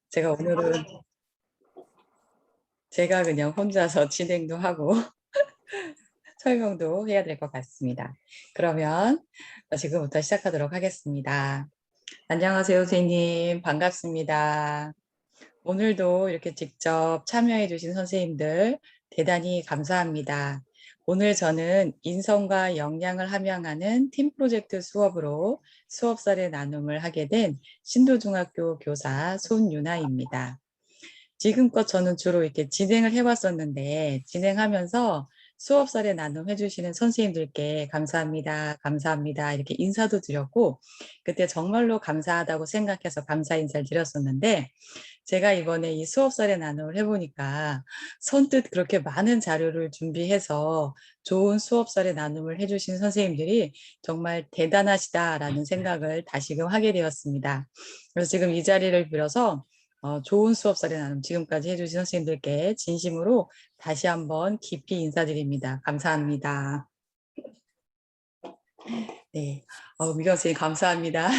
제가 오늘은 제가 그냥 혼자서 진행도 하고 설명도 해야 될 것 같습니다. 그러면 지금부터 시작하도록 하겠습니다. 안녕하세요, 선생님. 반갑습니다. 오늘도 이렇게 직접 참여해 주신 선생님들 대단히 감사합니다. 오늘 저는 인성과 역량을 함양하는 팀 프로젝트 수업으로 수업 사례 나눔을 하게 된 신도중학교 교사 손유나입니다. 지금껏 저는 주로 이렇게 진행을 해왔었는데 진행하면서 수업 사례 나눔 해주시는 선생님들께 감사합니다, 감사합니다 이렇게 인사도 드렸고 그때 정말로 감사하다고 생각해서 감사 인사를 드렸었는데 제가 이번에 이 수업 사례 나눔을 해보니까 선뜻 그렇게 많은 자료를 준비해서 좋은 수업 사례 나눔을 해주신 선생님들이 정말 대단하시다라는 생각을 다시금 하게 되었습니다. 그래서 지금 이 자리를 빌어서 좋은 수업 사례 나눔 지금까지 해주신 선생님들께 진심으로 다시 한번 깊이 인사드립니다. 감사합니다. 네, 미경 선생님 감사합니다.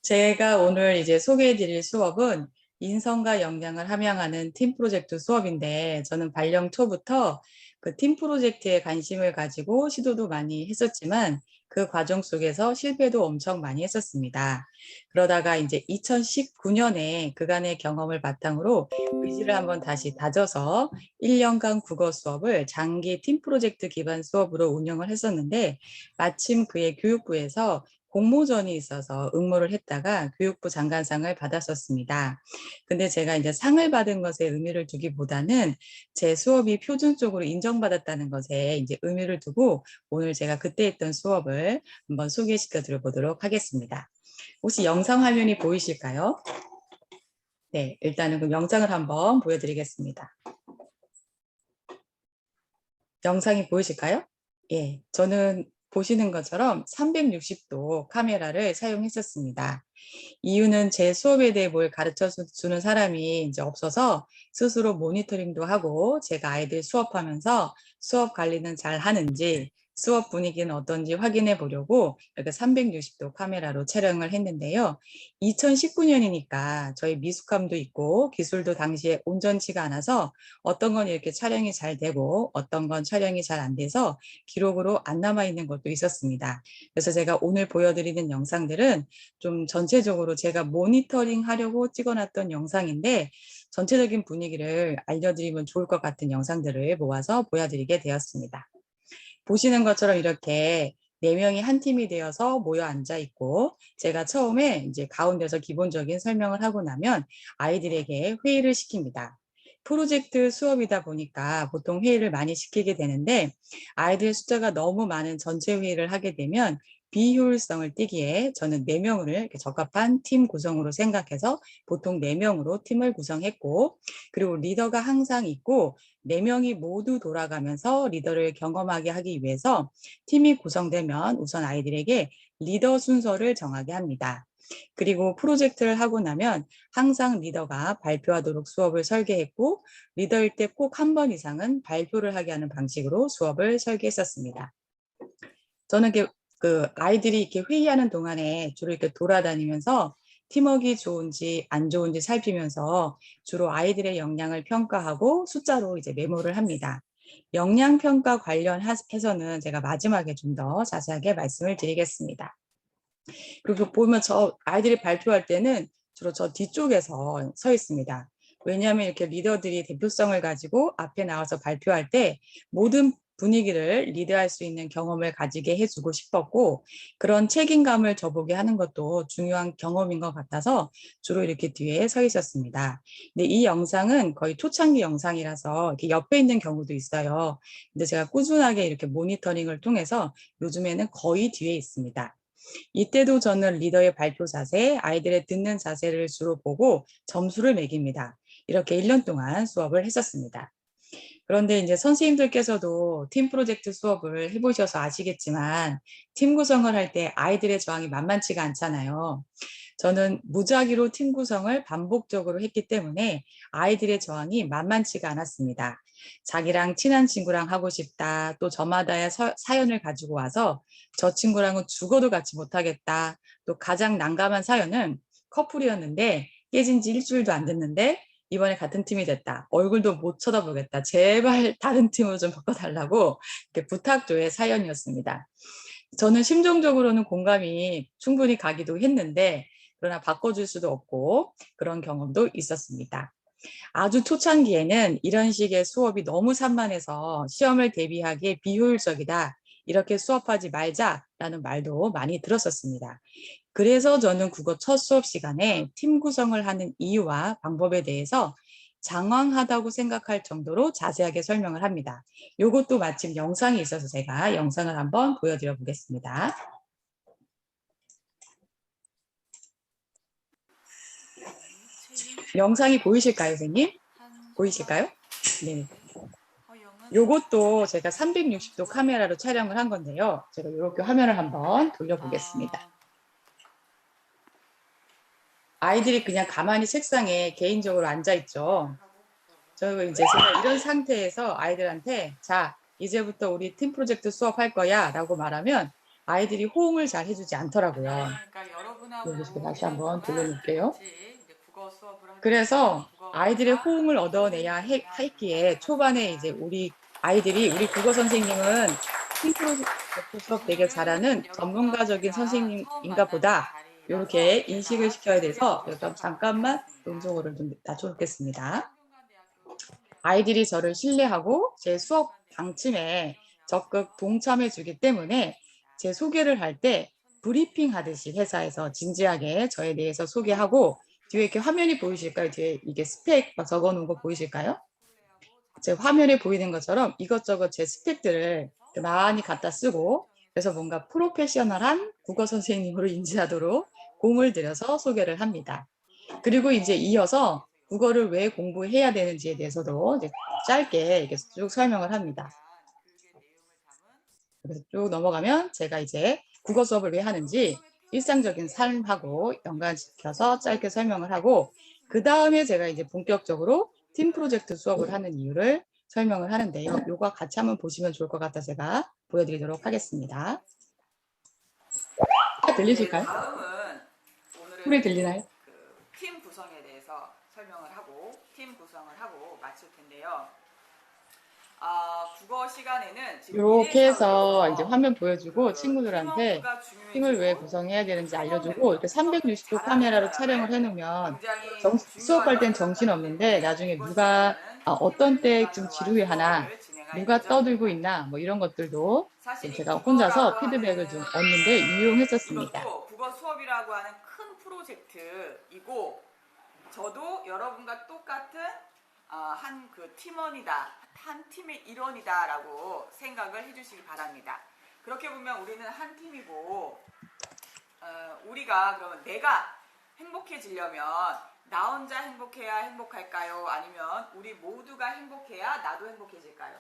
제가 오늘 이제 소개해드릴 수업은 인성과 역량을 함양하는 팀 프로젝트 수업인데 저는 발령 초부터 그 팀 프로젝트에 관심을 가지고 시도도 많이 했었지만 그 과정 속에서 실패도 엄청 많이 했었습니다. 그러다가 이제 2019년에 그간의 경험을 바탕으로 의지를 한번 다시 다져서 1년간 국어 수업을 장기 팀 프로젝트 기반 수업으로 운영을 했었는데 마침 그의 교육부에서 공모전이 있어서 응모를 했다가 교육부 장관상을 받았었습니다. 근데 제가 이제 상을 받은 것에 의미를 두기보다는 제 수업이 표준적으로 인정받았다는 것에 이제 의미를 두고 오늘 제가 그때 했던 수업을 한번 소개시켜 드려보도록 하겠습니다. 혹시 영상 화면이 보이실까요? 네, 일단은 그 영상을 한번 보여드리겠습니다. 영상이 보이실까요? 예, 저는 보시는 것처럼 360도 카메라를 사용했었습니다. 이유는 제 수업에 대해 뭘 가르쳐 주는 사람이 이제 없어서 스스로 모니터링도 하고 제가 아이들 수업하면서 수업 관리는 잘 하는지 수업 분위기는 어떤지 확인해 보려고 이렇게 360도 카메라로 촬영을 했는데요. 2019년이니까 저희 미숙함도 있고 기술도 당시에 온전치가 않아서 어떤 건 이렇게 촬영이 잘 되고 어떤 건 촬영이 잘 안 돼서 기록으로 안 남아 있는 것도 있었습니다. 그래서 제가 오늘 보여드리는 영상들은 좀 전체적으로 제가 모니터링 하려고 찍어놨던 영상인데 전체적인 분위기를 알려드리면 좋을 것 같은 영상들을 모아서 보여드리게 되었습니다. 보시는 것처럼 이렇게 4명이 한 팀이 되어서 모여 앉아 있고 제가 처음에 이제 가운데서 기본적인 설명을 하고 나면 아이들에게 회의를 시킵니다. 프로젝트 수업이다 보니까 보통 회의를 많이 시키게 되는데 아이들 숫자가 너무 많은 전체 회의를 하게 되면 비효율성을 띠기에 저는 4명을 이렇게 적합한 팀 구성으로 생각해서 보통 4명으로 팀을 구성했고 그리고 리더가 항상 있고 4명이 모두 돌아가면서 리더를 경험하게 하기 위해서 팀이 구성되면 우선 아이들에게 리더 순서를 정하게 합니다. 그리고 프로젝트를 하고 나면 항상 리더가 발표하도록 수업을 설계했고 리더일 때 꼭 한 번 이상은 발표를 하게 하는 방식으로 수업을 설계했었습니다. 저는 그 아이들이 이렇게 회의하는 동안에 주로 이렇게 돌아다니면서 팀워크가 좋은지 안 좋은지 살피면서 주로 아이들의 역량을 평가하고 숫자로 이제 메모를 합니다. 역량 평가 관련해서는 제가 마지막에 좀 더 자세하게 말씀을 드리겠습니다. 그리고 보면 저 아이들이 발표할 때는 주로 저 뒤쪽에서 서 있습니다. 왜냐하면 이렇게 리더들이 대표성을 가지고 앞에 나와서 발표할 때 모든 분위기를 리드할 수 있는 경험을 가지게 해주고 싶었고 그런 책임감을 저보게 하는 것도 중요한 경험인 것 같아서 주로 이렇게 뒤에 서 있었습니다. 근데 이 영상은 거의 초창기 영상이라서 이렇게 옆에 있는 경우도 있어요. 근데 제가 꾸준하게 이렇게 모니터링을 통해서 요즘에는 거의 뒤에 있습니다. 이때도 저는 리더의 발표 자세, 아이들의 듣는 자세를 주로 보고 점수를 매깁니다. 이렇게 1년 동안 수업을 했었습니다. 그런데 이제 선생님들께서도 팀 프로젝트 수업을 해보셔서 아시겠지만 팀 구성을 할 때 아이들의 저항이 만만치가 않잖아요. 저는 무작위로 팀 구성을 반복적으로 했기 때문에 아이들의 저항이 만만치가 않았습니다. 자기랑 친한 친구랑 하고 싶다. 또 저마다의 사연을 가지고 와서 저 친구랑은 죽어도 같이 못하겠다. 또 가장 난감한 사연은 커플이었는데 깨진 지 일주일도 안 됐는데 이번에 같은 팀이 됐다. 얼굴도 못 쳐다보겠다. 제발 다른 팀으로 좀 바꿔달라고 이렇게 부탁조의 사연이었습니다. 저는 심정적으로는 공감이 충분히 가기도 했는데 그러나 바꿔줄 수도 없고 그런 경험도 있었습니다. 아주 초창기에는 이런 식의 수업이 너무 산만해서 시험을 대비하기에 비효율적이다. 이렇게 수업하지 말자라는 말도 많이 들었었습니다. 그래서 저는 국어 첫 수업 시간에 팀 구성을 하는 이유와 방법에 대해서 장황하다고 생각할 정도로 자세하게 설명을 합니다. 이것도 마침 영상이 있어서 제가 영상을 한번 보여드려 보겠습니다. 영상이 보이실까요, 선생님? 보이실까요? 네. 요것도 제가 360도 카메라로 촬영을 한 건데요. 제가 이렇게 화면을 한번 돌려보겠습니다. 아이들이 그냥 가만히 책상에 개인적으로 앉아있죠. 저 이제 제가 이런 상태에서 아이들한테 자, 이제부터 우리 팀 프로젝트 수업할 거야 라고 말하면 아이들이 호응을 잘 해주지 않더라고요. 여기서 다시 한번 돌려놓을게요. 그래서 아이들의 호응을 얻어내야 했기에 초반에 이제 우리 아이들이 우리 국어 선생님은 팀 프로젝트 수업 되게 잘하는 전문가적인 선생님인가 보다 이렇게 인식을 시켜야 돼서 잠깐만 음성어를 좀 낮춰놓겠습니다. 아이들이 저를 신뢰하고 제 수업 방침에 적극 동참해 주기 때문에 제 소개를 할 때 브리핑 하듯이 회사에서 진지하게 저에 대해서 소개하고 뒤에 이렇게 화면이 보이실까요? 뒤에 이게 스펙 적어 놓은 거 보이실까요? 제 화면에 보이는 것처럼 이것저것 제 스펙들을 많이 갖다 쓰고 그래서 뭔가 프로페셔널한 국어 선생님으로 인지하도록 공을 들여서 소개를 합니다. 그리고 이제 이어서 국어를 왜 공부해야 되는지에 대해서도 이제 짧게 이렇게 쭉 설명을 합니다. 그래서 쭉 넘어가면 제가 이제 국어 수업을 왜 하는지 일상적인 삶하고 연관시켜서 짧게 설명을 하고 그 다음에 제가 이제 본격적으로 팀 프로젝트 수업을 하는 이유를 설명을 하는데요. 요거 같이 한번 보시면 좋을 것 같아 제가 보여드리도록 하겠습니다. 들리실까요? 다음은 소리 오늘은 들리나요? 팀 구성에 대해서 설명을 하고 팀 구성을 하고 마칠 텐데요. 국어 시간에는 지금 이렇게 해서 이제 미래사회에서 화면 보여주고 친구들한테 팀워크가 팀을 왜 중요해지고 구성해야 되는지 팀원 알려주고 멤버, 이렇게 팀워크를 360도 잘하는 카메라로 촬영을 사람을 해놓으면 굉장히 수업할 중요하게 땐 정신 생각하기 없는데 때문에 나중에 이번 누가 시간에는 어떤 팀을 때쯤 기반으로 한 지루해하나 수업을 진행할 누가 떠들고 예정입니다. 있나 뭐 이런 것들도 좀 사실 이 제가 국어라고 혼자서 피드백을 좀 하는 얻는데 유용했었습니다. 이것도 국어 수업이라고 하는 큰 프로젝트이고 저도 여러분과 똑같은 한 그 팀원이다, 한 팀의 일원이다라고 생각을 해주시기 바랍니다. 그렇게 보면 우리는 한 팀이고 우리가 그러면 내가 행복해지려면 나 혼자 행복해야 행복할까요? 아니면 우리 모두가 행복해야 나도 행복해질까요?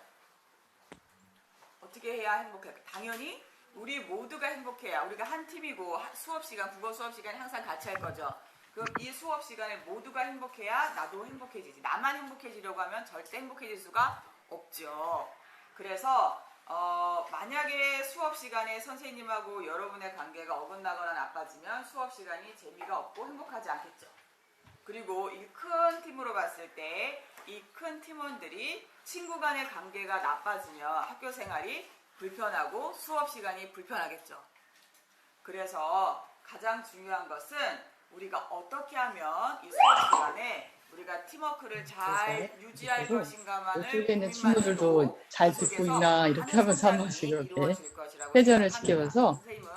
어떻게 해야 행복할까요? 당연히 우리 모두가 행복해야 우리가 한 팀이고 수업 시간, 국어 수업 시간 항상 같이 할 거죠. 그럼 이 수업 시간에 모두가 행복해야 나도 행복해지지. 나만 행복해지려고 하면 절대 행복해질 수가 없죠. 그래서 만약에 수업 시간에 선생님하고 여러분의 관계가 어긋나거나 나빠지면 수업 시간이 재미가 없고 행복하지 않겠죠. 그리고 이 큰 팀으로 봤을 때 이 큰 팀원들이 친구 간의 관계가 나빠지면 학교 생활이 불편하고 수업 시간이 불편하겠죠. 그래서 가장 중요한 것은 우리가 어떻게 하면 이 수업 시간에 우리가 팀워크를 잘 유지할 것인가만을 이쪽에 있는 고민만 친구들도 해도 잘 그 듣고 속에서 있나 이렇게 많은 하면서 한 성장이 번씩 이렇게 이루어질 것이라고 회전을 생각합니다. 시키면서 선생님은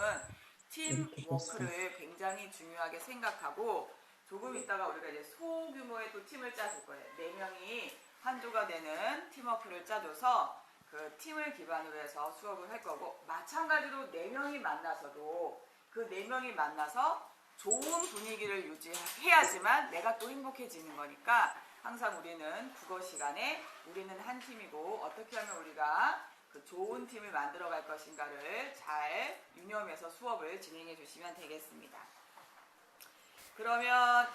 이렇게 볼수있어요 팀워크를 굉장히 중요하게 생각하고 조금 있다가 우리가 이제 소규모의 또 팀을 짜줄 거예요. 4명이 한조가 되는 팀워크를 짜줘서 그 팀을 기반으로 해서 수업을 할 거고 마찬가지로 4명이 만나서도 그 4명이 만나서 좋은 분위기를 유지해야지만 내가 또 행복해지는 거니까 항상 우리는 국어 시간에 우리는 한 팀이고 어떻게 하면 우리가 그 좋은 팀을 만들어 갈 것인가를 잘 유념해서 수업을 진행해 주시면 되겠습니다. 그러면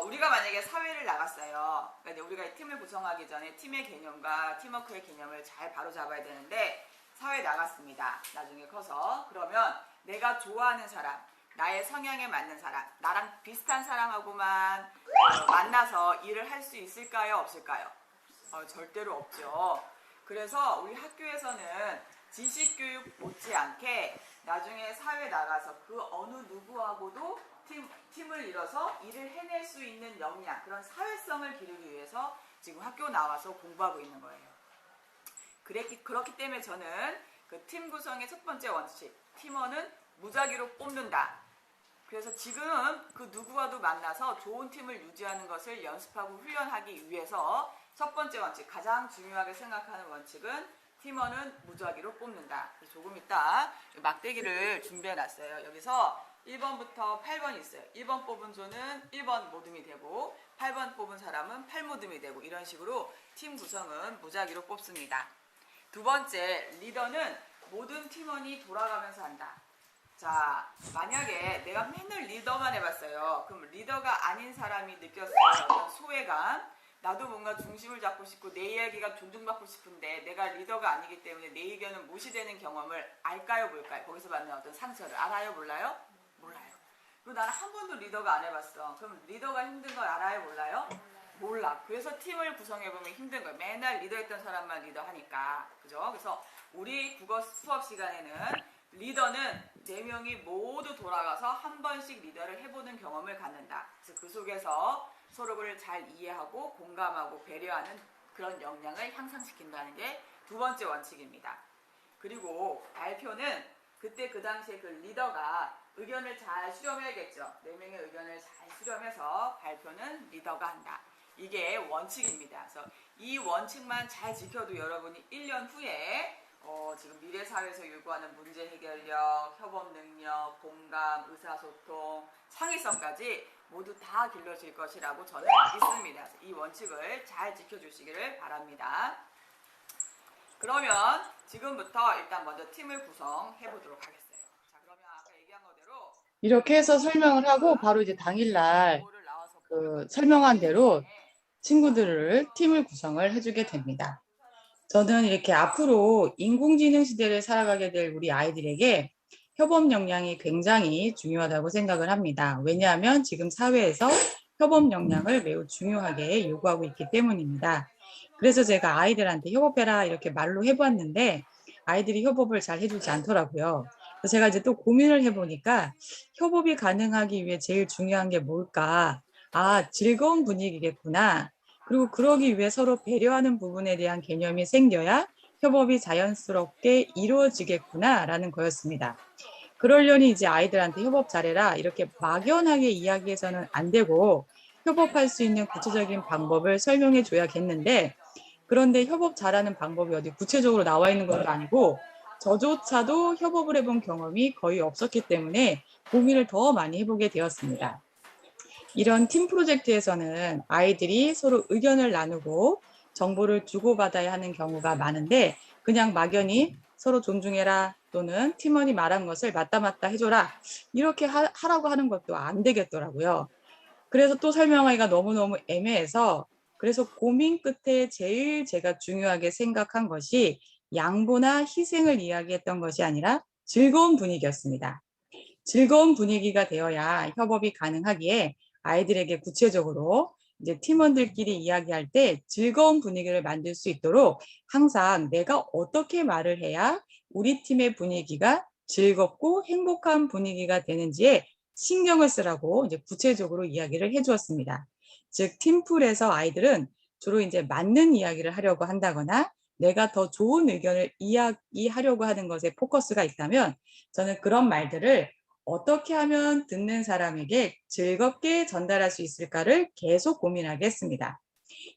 우리가 만약에 사회를 나갔어요. 그러니까 이제 우리가 팀을 구성하기 전에 팀의 개념과 팀워크의 개념을 잘 바로 잡아야 되는데 사회에 나갔습니다. 나중에 커서. 그러면 내가 좋아하는 사람, 나의 성향에 맞는 사람, 나랑 비슷한 사람하고만 만나서 일을 할 수 있을까요? 없을까요? 절대로 없죠. 그래서 우리 학교에서는 지식교육 못지않게 나중에 사회 나가서 그 어느 누구하고도 팀을 이뤄서 일을 해낼 수 있는 역량, 그런 사회성을 기르기 위해서 지금 학교 나와서 공부하고 있는 거예요. 그렇기 때문에 저는 그 팀 구성의 첫 번째 원칙, 팀원은 무작위로 뽑는다. 그래서 지금 그 누구와도 만나서 좋은 팀을 유지하는 것을 연습하고 훈련하기 위해서 첫 번째 원칙, 가장 중요하게 생각하는 원칙은 팀원은 무작위로 뽑는다. 조금 이따 막대기를 준비해 놨어요. 여기서 1번부터 8번이 있어요. 1번 뽑은 조는 1번 모듬이 되고 8번 뽑은 사람은 8모듬이 되고 이런 식으로 팀 구성은 무작위로 뽑습니다. 두 번째, 리더는 모든 팀원이 돌아가면서 한다. 자, 만약에 내가 맨날 리더만 해봤어요. 그럼 리더가 아닌 사람이 느꼈어요. 어떤 소외감. 나도 뭔가 중심을 잡고 싶고 내 이야기가 존중받고 싶은데 내가 리더가 아니기 때문에 내 의견은 무시되는 경험을 알까요, 뭘까요? 거기서 받는 어떤 상처를 알아요, 몰라요? 몰라요. 그리고 나는 한 번도 리더가 안 해봤어. 그럼 리더가 힘든 걸 알아요, 몰라요? 몰라. 그래서 팀을 구성해보면 힘든 거예요. 맨날 리더했던 사람만 리더하니까. 그죠? 그래서 우리 국어 수업 시간에는 리더는 4명이 모두 돌아가서 한 번씩 리더를 해보는 경험을 갖는다. 그래서 그 속에서 서로를 잘 이해하고 공감하고 배려하는 그런 역량을 향상시킨다는 게 두 번째 원칙입니다. 그리고 발표는 그때 그 당시에 그 리더가 의견을 잘 수렴해야겠죠. 4명의 의견을 잘 수렴해서 발표는 리더가 한다. 이게 원칙입니다. 그래서 이 원칙만 잘 지켜도 여러분이 1년 후에 지금 미래사회에서 요구하는 문제 해결력, 협업 능력, 공감, 의사소통, 창의성까지 모두 다 길러질 것이라고 저는 믿습니다. 이 원칙을 잘 지켜주시기를 바랍니다. 그러면 지금부터 일단 먼저 팀을 구성해 보도록 하겠어요. 자, 그러면 아까 얘기한 거대로 이렇게 해서 설명을 하고 바로 이제 당일날 그 설명한 대로 친구들을 팀을 구성을 해주게 됩니다. 저는 이렇게 앞으로 인공지능 시대를 살아가게 될 우리 아이들에게 협업 역량이 굉장히 중요하다고 생각을 합니다. 왜냐하면 지금 사회에서 협업 역량을 매우 중요하게 요구하고 있기 때문입니다. 그래서 제가 아이들한테 협업해라 이렇게 말로 해봤는데 아이들이 협업을 잘 해주지 않더라고요. 그래서 제가 이제 또 고민을 해보니까 협업이 가능하기 위해 제일 중요한 게 뭘까? 아, 즐거운 분위기겠구나. 그리고 그러기 위해 서로 배려하는 부분에 대한 개념이 생겨야 협업이 자연스럽게 이루어지겠구나라는 거였습니다. 그러려니 이제 아이들한테 협업 잘해라 이렇게 막연하게 이야기해서는 안 되고 협업할 수 있는 구체적인 방법을 설명해 줘야겠는데 그런데 협업 잘하는 방법이 어디 구체적으로 나와 있는 것도 아니고 저조차도 협업을 해본 경험이 거의 없었기 때문에 고민을 더 많이 해보게 되었습니다. 이런 팀 프로젝트에서는 아이들이 서로 의견을 나누고 정보를 주고받아야 하는 경우가 많은데 그냥 막연히 서로 존중해라 또는 팀원이 말한 것을 맞다 해줘라 이렇게 하라고 하는 것도 안 되겠더라고요. 그래서 또 설명하기가 너무너무 애매해서 그래서 고민 끝에 제일 제가 중요하게 생각한 것이 양보나 희생을 이야기했던 것이 아니라 즐거운 분위기였습니다. 즐거운 분위기가 되어야 협업이 가능하기에 아이들에게 구체적으로 이제 팀원들끼리 이야기할 때 즐거운 분위기를 만들 수 있도록 항상 내가 어떻게 말을 해야 우리 팀의 분위기가 즐겁고 행복한 분위기가 되는지에 신경을 쓰라고 이제 구체적으로 이야기를 해 주었습니다. 즉, 팀플에서 아이들은 주로 이제 맞는 이야기를 하려고 한다거나 내가 더 좋은 의견을 이야기하려고 하는 것에 포커스가 있다면 저는 그런 말들을 어떻게 하면 듣는 사람에게 즐겁게 전달할 수 있을까를 계속 고민하겠습니다.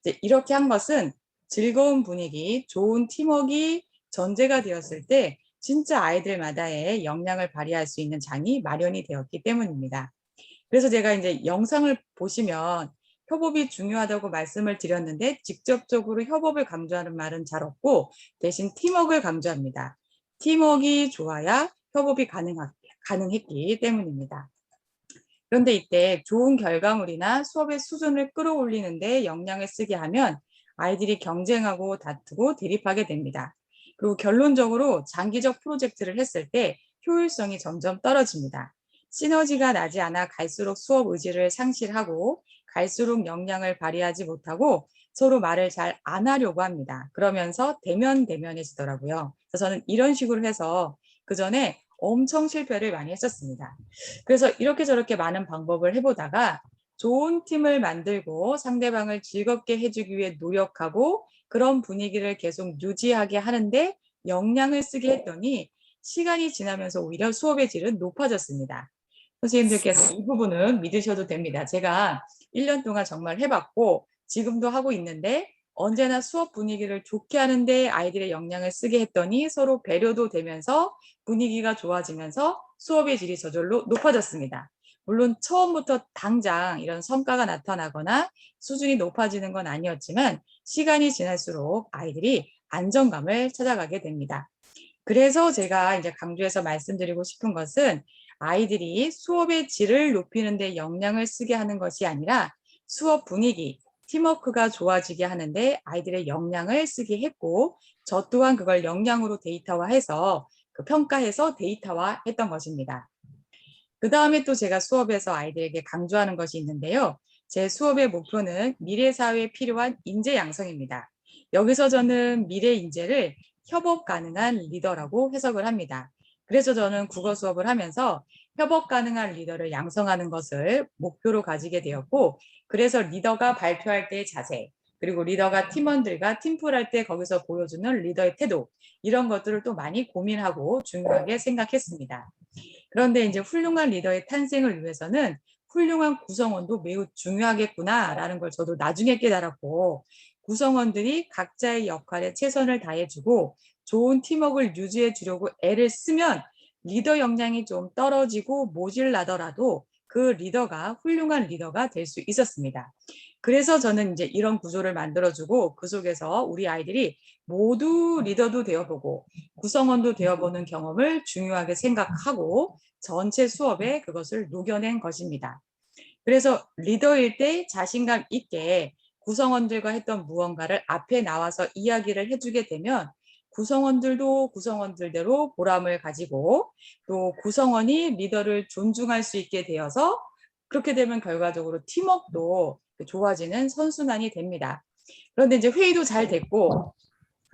이제 이렇게 한 것은 즐거운 분위기, 좋은 팀워크가 전제가 되었을 때 진짜 아이들마다의 역량을 발휘할 수 있는 장이 마련이 되었기 때문입니다. 그래서 제가 이제 영상을 보시면 협업이 중요하다고 말씀을 드렸는데 직접적으로 협업을 강조하는 말은 잘 없고 대신 팀워크를 강조합니다. 팀워크가 좋아야 협업이 가능했기 때문입니다. 그런데 이때 좋은 결과물이나 수업의 수준을 끌어올리는데 역량을 쓰게 하면 아이들이 경쟁하고 다투고 대립하게 됩니다. 그리고 결론적으로 장기적 프로젝트를 했을 때 효율성이 점점 떨어집니다. 시너지가 나지 않아 갈수록 수업 의지를 상실하고 갈수록 역량을 발휘하지 못하고 서로 말을 잘 안 하려고 합니다. 그러면서 대면대면해지더라고요. 그래서 저는 이런 식으로 해서 그 전에 엄청 실패를 많이 했었습니다. 그래서 이렇게 저렇게 많은 방법을 해보다가 좋은 팀을 만들고 상대방을 즐겁게 해주기 위해 노력하고 그런 분위기를 계속 유지하게 하는데 역량을 쓰게 했더니 시간이 지나면서 오히려 수업의 질은 높아졌습니다. 선생님들께서 이 부분은 믿으셔도 됩니다. 제가 1년 동안 정말 해봤고 지금도 하고 있는데 언제나 수업 분위기를 좋게 하는데 아이들의 역량을 쓰게 했더니 서로 배려도 되면서 분위기가 좋아지면서 수업의 질이 저절로 높아졌습니다. 물론 처음부터 당장 이런 성과가 나타나거나 수준이 높아지는 건 아니었지만 시간이 지날수록 아이들이 안정감을 찾아가게 됩니다. 그래서 제가 이제 강조해서 말씀드리고 싶은 것은 아이들이 수업의 질을 높이는 데 역량을 쓰게 하는 것이 아니라 수업 분위기, 팀워크가 좋아지게 하는데 아이들의 역량을 쓰게 했고 저 또한 그걸 역량으로 데이터화해서 평가해서 데이터화했던 것입니다. 그 다음에 또 제가 수업에서 아이들에게 강조하는 것이 있는데요. 제 수업의 목표는 미래 사회에 필요한 인재 양성입니다. 여기서 저는 미래 인재를 협업 가능한 리더라고 해석을 합니다. 그래서 저는 국어 수업을 하면서 협업 가능한 리더를 양성하는 것을 목표로 가지게 되었고, 그래서 리더가 발표할 때의 자세, 그리고 리더가 팀원들과 팀플할 때 거기서 보여주는 리더의 태도, 이런 것들을 또 많이 고민하고 중요하게 생각했습니다. 그런데 이제 훌륭한 리더의 탄생을 위해서는 훌륭한 구성원도 매우 중요하겠구나라는 걸 저도 나중에 깨달았고, 구성원들이 각자의 역할에 최선을 다해주고 좋은 팀워크를 유지해 주려고 애를 쓰면 리더 역량이 좀 떨어지고 모질라더라도 그 리더가 훌륭한 리더가 될 수 있었습니다. 그래서 저는 이제 이런 구조를 만들어주고 그 속에서 우리 아이들이 모두 리더도 되어보고 구성원도 되어보는 경험을 중요하게 생각하고 전체 수업에 그것을 녹여낸 것입니다. 그래서 리더일 때 자신감 있게 구성원들과 했던 무언가를 앞에 나와서 이야기를 해주게 되면 구성원들도 구성원들대로 보람을 가지고 또 구성원이 리더를 존중할 수 있게 되어서 그렇게 되면 결과적으로 팀워크도 좋아지는 선순환이 됩니다. 그런데 이제 회의도 잘 됐고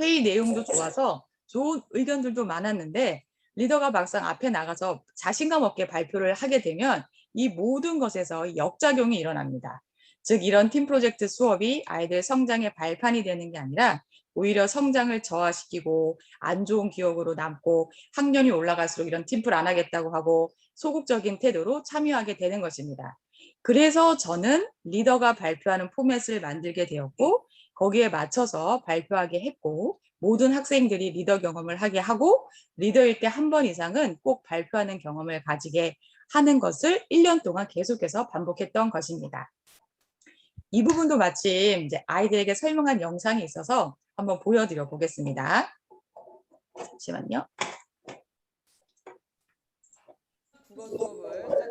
회의 내용도 좋아서 좋은 의견들도 많았는데 리더가 막상 앞에 나가서 자신감 없게 발표를 하게 되면 이 모든 것에서 역작용이 일어납니다. 즉 이런 팀 프로젝트 수업이 아이들 성장의 발판이 되는 게 아니라 오히려 성장을 저하시키고 안 좋은 기억으로 남고 학년이 올라갈수록 이런 팀플 안 하겠다고 하고 소극적인 태도로 참여하게 되는 것입니다. 그래서 저는 리더가 발표하는 포맷을 만들게 되었고 거기에 맞춰서 발표하게 했고 모든 학생들이 리더 경험을 하게 하고 리더일 때 한 번 이상은 꼭 발표하는 경험을 가지게 하는 것을 1년 동안 계속해서 반복했던 것입니다. 이 부분도 마침 이제 아이들에게 설명한 영상이 있어서 한번 보여드려 보겠습니다. 잠시만요.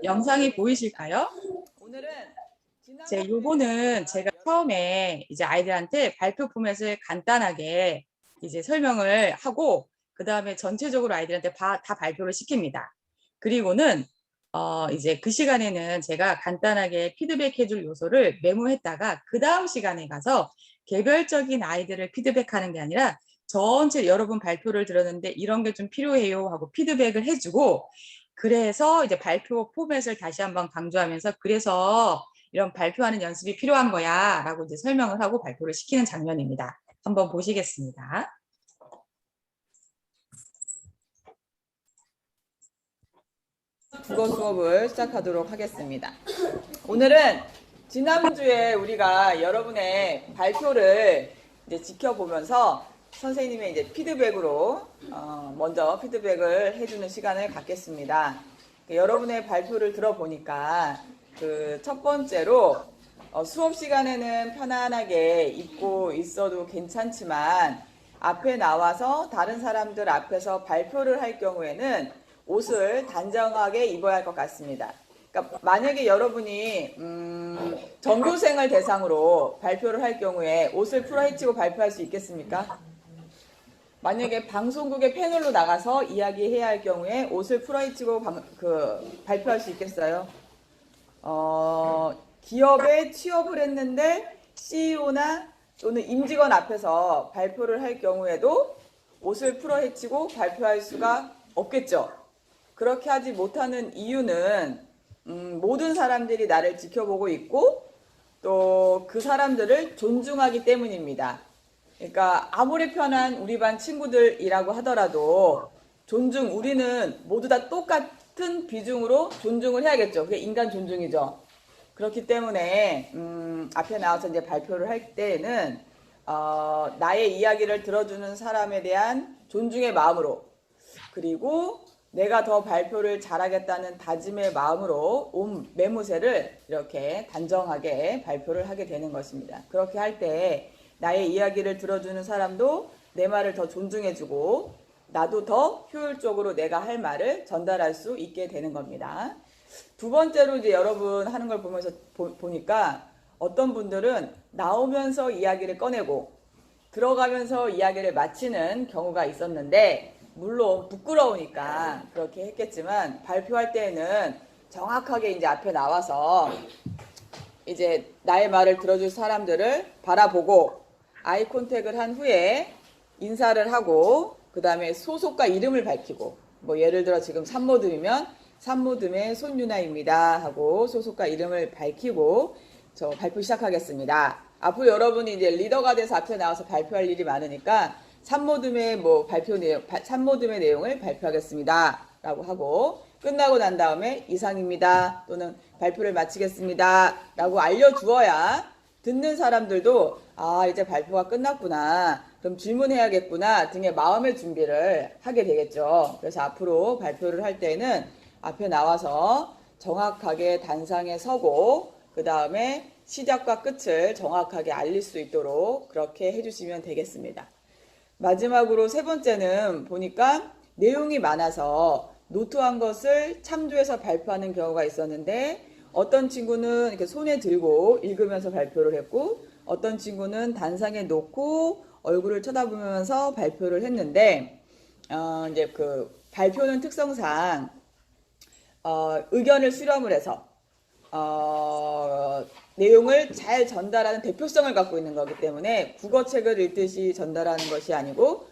영상이 보이실까요? 오늘은 요거는 제가 처음에 이제 아이들한테 발표 포맷을 간단하게 이제 설명을 하고 그 다음에 전체적으로 아이들한테 다 발표를 시킵니다. 그리고는 이제 그 시간에는 제가 간단하게 피드백해줄 요소를 메모했다가 그 다음 시간에 가서 개별적인 아이들을 피드백하는 게 아니라 전체 여러분 발표를 들었는데 이런 게 좀 필요해요 하고 피드백을 해주고 그래서 이제 발표 포맷을 다시 한번 강조하면서 그래서 이런 발표하는 연습이 필요한 거야 라고 이제 설명을 하고 발표를 시키는 장면입니다. 한번 보시겠습니다. 국어 수업을 시작하도록 하겠습니다. 오늘은 지난주에 우리가 여러분의 발표를 이제 지켜보면서 선생님의 이제 피드백으로 먼저 피드백을 해주는 시간을 갖겠습니다. 여러분의 발표를 들어보니까 그 첫 번째로 수업 시간에는 편안하게 입고 있어도 괜찮지만 앞에 나와서 다른 사람들 앞에서 발표를 할 경우에는 옷을 단정하게 입어야 할 것 같습니다. 그러니까 만약에 여러분이 전교생을 대상으로 발표를 할 경우에 옷을 풀어헤치고 발표할 수 있겠습니까? 만약에 방송국의 패널로 나가서 이야기해야 할 경우에 옷을 풀어헤치고 발표할 수 있겠어요? 기업에 취업을 했는데 CEO나 또는 임직원 앞에서 발표를 할 경우에도 옷을 풀어헤치고 발표할 수가 없겠죠. 그렇게 하지 못하는 이유는 모든 사람들이 나를 지켜보고 있고 또 그 사람들을 존중하기 때문입니다. 그러니까 아무리 편한 우리 반 친구들이라고 하더라도 우리는 모두 다 똑같은 비중으로 존중을 해야겠죠. 그게 인간 존중이죠. 그렇기 때문에 앞에 나와서 이제 발표를 할 때에는 나의 이야기를 들어주는 사람에 대한 존중의 마음으로, 그리고 내가 더 발표를 잘하겠다는 다짐의 마음으로 온 매무새를 이렇게 단정하게 발표를 하게 되는 것입니다. 그렇게 할 때 나의 이야기를 들어주는 사람도 내 말을 더 존중해주고 나도 더 효율적으로 내가 할 말을 전달할 수 있게 되는 겁니다. 두 번째로 이제 여러분 하는 걸 보면서 보니까 어떤 분들은 나오면서 이야기를 꺼내고 들어가면서 이야기를 마치는 경우가 있었는데, 물론 부끄러우니까 그렇게 했겠지만 발표할 때에는 정확하게 이제 앞에 나와서 이제 나의 말을 들어줄 사람들을 바라보고 아이 컨택을 한 후에 인사를 하고 그 다음에 소속과 이름을 밝히고, 뭐 예를 들어 지금 산모듬이면 산모듬의 손유나입니다 하고 소속과 이름을 밝히고 저 발표 시작하겠습니다. 앞으로 여러분이 이제 리더가 돼서 앞에 나와서 발표할 일이 많으니까 산모듬의 뭐 산모듬의 내용을 발표하겠습니다 라고 하고, 끝나고 난 다음에 이상입니다 또는 발표를 마치겠습니다 라고 알려주어야 듣는 사람들도 이제 발표가 끝났구나, 그럼 질문해야겠구나 등의 마음의 준비를 하게 되겠죠. 그래서 앞으로 발표를 할 때는 앞에 나와서 정확하게 단상에 서고 그 다음에 시작과 끝을 정확하게 알릴 수 있도록 그렇게 해주시면 되겠습니다. 마지막으로 세 번째는 보니까 내용이 많아서 노트한 것을 참조해서 발표하는 경우가 있었는데, 어떤 친구는 이렇게 손에 들고 읽으면서 발표를 했고 어떤 친구는 단상에 놓고 얼굴을 쳐다보면서 발표를 했는데, 이제 그 발표는 특성상 의견을 수렴을 해서 내용을 잘 전달하는 대표성을 갖고 있는 거기 때문에 국어책을 읽듯이 전달하는 것이 아니고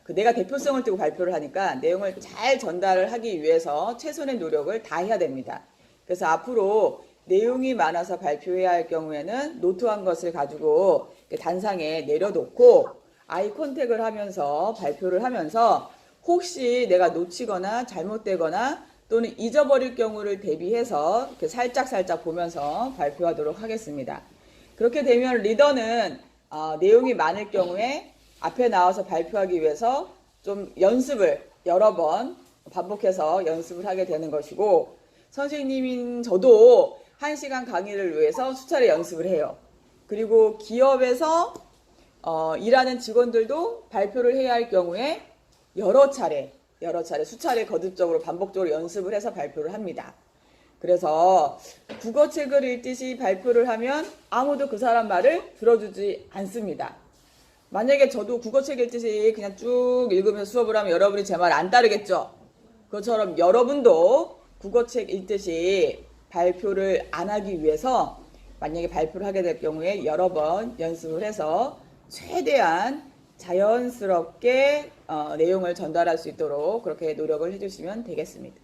내가 대표성을 띠고 발표를 하니까 내용을 잘 전달을 하기 위해서 최선의 노력을 다해야 됩니다. 그래서 앞으로 내용이 많아서 발표해야 할 경우에는 노트한 것을 가지고 단상에 내려놓고 아이 컨택을 하면서 발표를 하면서 혹시 내가 놓치거나 잘못되거나 또는 잊어버릴 경우를 대비해서 이렇게 살짝 보면서 발표하도록 하겠습니다. 그렇게 되면 리더는 내용이 많을 경우에 앞에 나와서 발표하기 위해서 좀 연습을 여러 번 반복해서 연습을 하게 되는 것이고, 선생님인 저도 1시간 강의를 위해서 수차례 연습을 해요. 그리고 기업에서 일하는 직원들도 발표를 해야 할 경우에 여러 차례 수차례 거듭적으로 반복적으로 연습을 해서 발표를 합니다. 그래서 국어책을 읽듯이 발표를 하면 아무도 그 사람 말을 들어주지 않습니다. 만약에 저도 국어책 읽듯이 그냥 쭉 읽으면서 수업을 하면 여러분이 제 말 안 따르겠죠? 그것처럼 여러분도 국어책 읽듯이 발표를 안 하기 위해서 만약에 발표를 하게 될 경우에 여러 번 연습을 해서 최대한 자연스럽게 내용을 전달할 수 있도록 그렇게 노력을 해주시면 되겠습니다.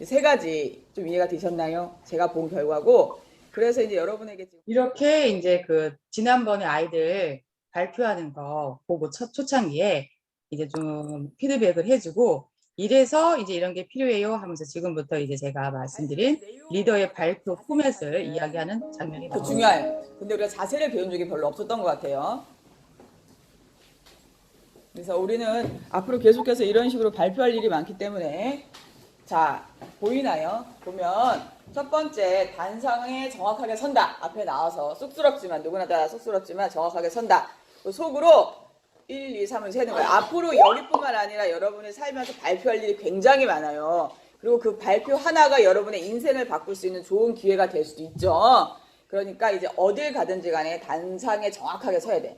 세 가지 좀 이해가 되셨나요? 제가 본 결과고, 그래서 이제 여러분에게 이렇게 이제 그 지난번에 아이들 발표하는 거 보고 초창기에 이제 좀 피드백을 해주고, 이래서 이제 이런 게 필요해요 하면서 지금부터 이제 제가 말씀드린 리더의 발표 포맷을 이야기하는 장면이 나옵니다. 중요해요. 근데 우리가 자세를 배운 적이 별로 없었던 것 같아요. 그래서 우리는 앞으로 계속해서 이런 식으로 발표할 일이 많기 때문에, 자, 보이나요? 보면 첫 번째, 단상에 정확하게 선다. 앞에 나와서 쑥스럽지만, 누구나 다 쑥스럽지만 정확하게 선다. 속으로 1, 2, 3을 세는 거예요. 앞으로 여기뿐만 아니라 여러분이 살면서 발표할 일이 굉장히 많아요. 그리고 그 발표 하나가 여러분의 인생을 바꿀 수 있는 좋은 기회가 될 수도 있죠. 그러니까 이제 어딜 가든지 간에 단상에 정확하게 서야 돼.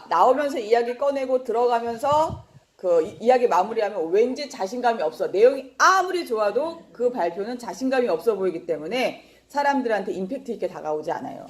나오면서 이야기 꺼내고 들어가면서 그 이야기 마무리하면 왠지 자신감이 없어. 내용이 아무리 좋아도 그 발표는 자신감이 없어 보이기 때문에 사람들한테 임팩트 있게 다가오지 않아요.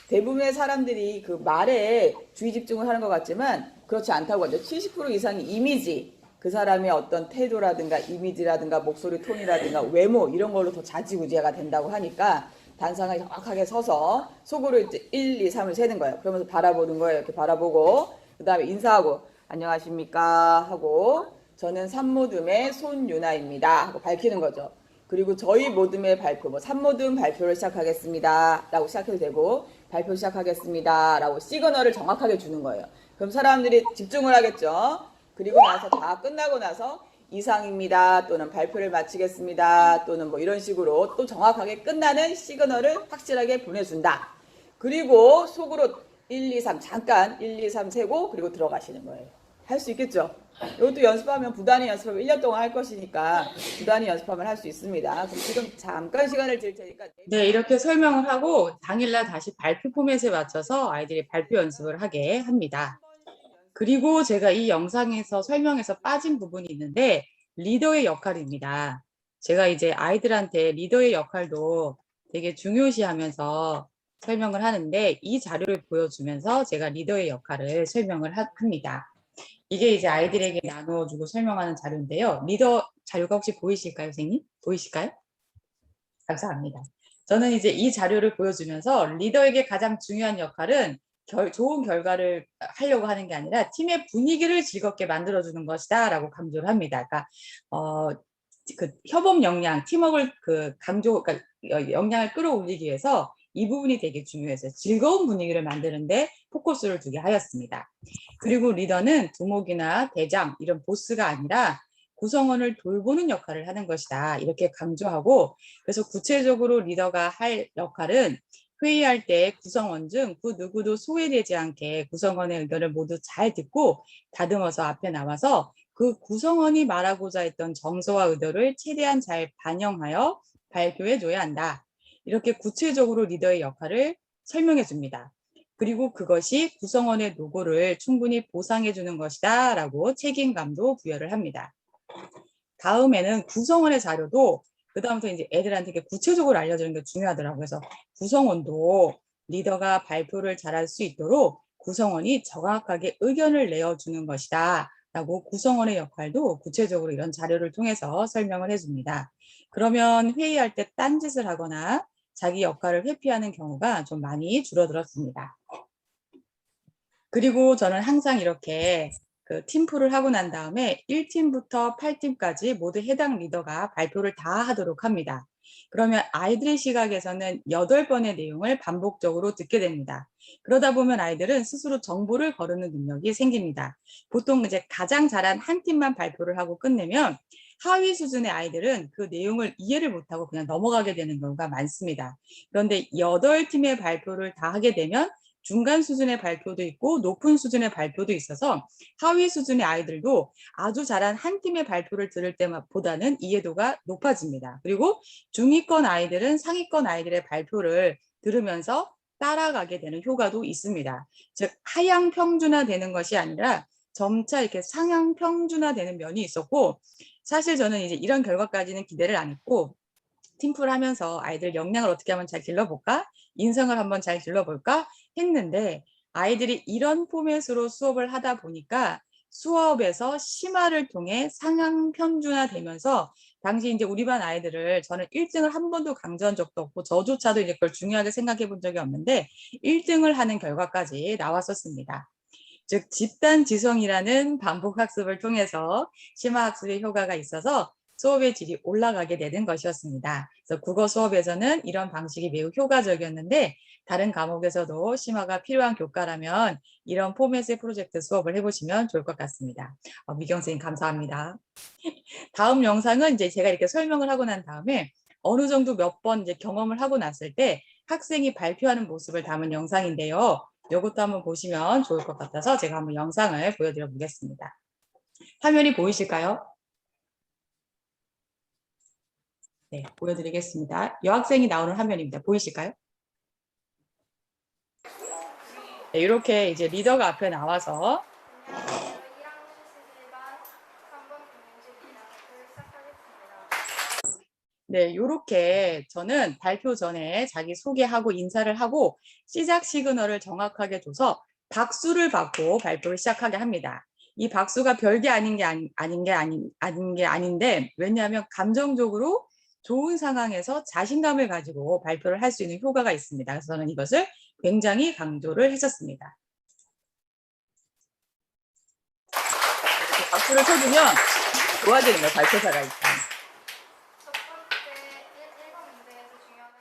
대부분의 사람들이 그 말에 주의 집중을 하는 것 같지만 그렇지 않다고 하죠. 70% 이상이 이미지, 그 사람의 어떤 태도라든가 이미지라든가 목소리 톤이라든가 외모 이런 걸로 더 좌지우지가 된다고 하니까 단상을 정확하게 서서 속으로 이제 1, 2, 3을 세는 거예요. 그러면서 바라보는 거예요. 이렇게 바라보고 그 다음에 인사하고 안녕하십니까 하고 저는 산모듬의 손유나입니다 하고 밝히는 거죠. 그리고 저희 모듬의 발표, 뭐 산모듬 발표를 시작하겠습니다 라고 시작해도 되고 발표 시작하겠습니다 라고 시그널을 정확하게 주는 거예요. 그럼 사람들이 집중을 하겠죠. 그리고 나서 다 끝나고 나서 이상입니다 또는 발표를 마치겠습니다 또는 뭐 이런 식으로 또 정확하게 끝나는 시그널을 확실하게 보내준다. 그리고 속으로 1, 2, 3 잠깐 1, 2, 3 세고 그리고 들어가시는 거예요. 할 수 있겠죠? 이것도 연습하면 부단히 연습하면 1년 동안 할 것이니까 부단히 연습하면 할 수 있습니다. 그럼 지금 잠깐 시간을 드릴 테니까 네, 이렇게 설명을 하고 당일날 다시 발표 포맷에 맞춰서 아이들이 발표 연습을 하게 합니다. 그리고 제가 이 영상에서 설명해서 빠진 부분이 있는데 리더의 역할입니다. 제가 이제 아이들한테 리더의 역할도 되게 중요시하면서 설명을 하는데 이 자료를 보여주면서 제가 리더의 역할을 설명을 합니다. 이게 이제 아이들에게 나누어주고 설명하는 자료인데요. 리더 자료가 혹시 보이실까요, 선생님? 보이실까요? 감사합니다. 저는 이제 이 자료를 보여주면서 리더에게 가장 중요한 역할은 좋은 결과를 하려고 하는 게 아니라 팀의 분위기를 즐겁게 만들어주는 것이다 라고 강조를 합니다. 그러니까 그 협업 역량, 팀워크를 그러니까 역량을 끌어올리기 위해서 이 부분이 되게 중요해서 즐거운 분위기를 만드는데 포커스를 두게 하였습니다. 그리고 리더는 두목이나 대장 이런 보스가 아니라 구성원을 돌보는 역할을 하는 것이다. 이렇게 강조하고 그래서 구체적으로 리더가 할 역할은 회의할 때 구성원 중 그 누구도 소외되지 않게 구성원의 의견을 모두 잘 듣고 다듬어서 앞에 나와서 그 구성원이 말하고자 했던 정서와 의도를 최대한 잘 반영하여 발표해 줘야 한다. 이렇게 구체적으로 리더의 역할을 설명해 줍니다. 그리고 그것이 구성원의 노고를 충분히 보상해 주는 것이다 라고 책임감도 부여를 합니다. 다음에는 구성원의 자료도 그 다음부터 이제 애들한테 구체적으로 알려주는 게 중요하더라고요. 그래서 구성원도 리더가 발표를 잘할 수 있도록 구성원이 정확하게 의견을 내어주는 것이다 라고 구성원의 역할도 구체적으로 이런 자료를 통해서 설명을 해줍니다. 그러면 회의할 때 딴짓을 하거나 자기 역할을 회피하는 경우가 좀 많이 줄어들었습니다. 그리고 저는 항상 이렇게 그 팀플을 하고 난 다음에 1팀부터 8팀까지 모두 해당 리더가 발표를 다 하도록 합니다. 그러면 아이들의 시각에서는 8번의 내용을 반복적으로 듣게 됩니다. 그러다 보면 아이들은 스스로 정보를 거르는 능력이 생깁니다. 보통 이제 가장 잘한 한 팀만 발표를 하고 끝내면 하위 수준의 아이들은 그 내용을 이해를 못하고 그냥 넘어가게 되는 경우가 많습니다. 그런데 8팀의 발표를 다 하게 되면 중간 수준의 발표도 있고 높은 수준의 발표도 있어서 하위 수준의 아이들도 아주 잘한 한 팀의 발표를 들을 때보다는 이해도가 높아집니다. 그리고 중위권 아이들은 상위권 아이들의 발표를 들으면서 따라가게 되는 효과도 있습니다. 즉 하향 평준화되는 것이 아니라 점차 이렇게 상향 평준화되는 면이 있었고 사실 저는 이제 이런 결과까지는 기대를 안 했고 팀플 하면서 아이들 역량을 어떻게 하면 잘 길러볼까? 인성을 한번 잘 길러볼까? 했는데 아이들이 이런 포맷으로 수업을 하다 보니까 수업에서 심화를 통해 상향 평준화 되면서 당시 이제 우리 반 아이들을 저는 1등을 한 번도 강조한 적도 없고 저조차도 이제 그걸 중요하게 생각해 본 적이 없는데 1등을 하는 결과까지 나왔었습니다. 즉 집단 지성이라는 반복 학습을 통해서 심화 학습의 효과가 있어서 수업의 질이 올라가게 되는 것이었습니다. 그래서 국어 수업에서는 이런 방식이 매우 효과적이었는데 다른 과목에서도 심화가 필요한 교과라면 이런 포맷의 프로젝트 수업을 해보시면 좋을 것 같습니다. 미경 선생님 감사합니다. 다음 영상은 이제 제가 이렇게 설명을 하고 난 다음에 어느 정도 몇 번 이제 경험을 하고 났을 때 학생이 발표하는 모습을 담은 영상인데요. 이것도 한번 보시면 좋을 것 같아서 제가 한번 영상을 보여드려 보겠습니다. 화면이 보이실까요? 네, 보여드리겠습니다. 여학생이 나오는 화면입니다. 보이실까요? 네, 이렇게 이제 리더가 앞에 나와서 네, 요렇게 저는 발표 전에 자기 소개하고 인사를 하고 시작 시그널을 정확하게 줘서 박수를 받고 발표를 시작하게 합니다. 이 박수가 별게 아닌 게 아닌데 왜냐하면 감정적으로 좋은 상황에서 자신감을 가지고 발표를 할 수 있는 효과가 있습니다. 그래서 저는 이것을 굉장히 강조를 했었습니다. 이렇게 박수를 쳐주면 좋아지는 거예요, 발표자가 일단. 첫 번째 1번 문제에서 중요한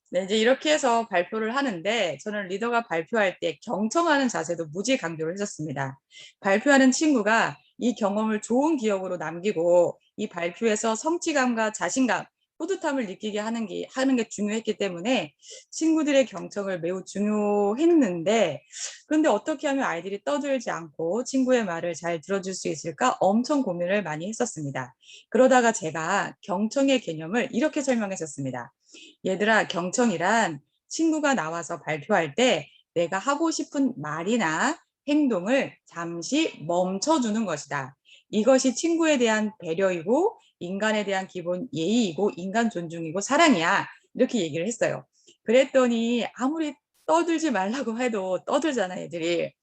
네, 이제 이렇게 해서 발표를 하는데 저는 리더가 발표할 때 경청하는 자세도 무지 강조를 했었습니다. 발표하는 친구가 이 경험을 좋은 기억으로 남기고 이 발표에서 성취감과 자신감, 뿌듯함을 느끼게 하는 게 중요했기 때문에 친구들의 경청을 매우 중요했는데 그런데 어떻게 하면 아이들이 떠들지 않고 친구의 말을 잘 들어줄 수 있을까 엄청 고민을 많이 했었습니다. 그러다가 제가 경청의 개념을 이렇게 설명했었습니다. 얘들아, 경청이란 친구가 나와서 발표할 때 내가 하고 싶은 말이나 행동을 잠시 멈춰주는 것이다. 이것이 친구에 대한 배려이고 인간에 대한 기본 예의이고 인간 존중이고 사랑이야. 이렇게 얘기를 했어요. 그랬더니 아무리 떠들지 말라고 해도 떠들잖아, 애들이.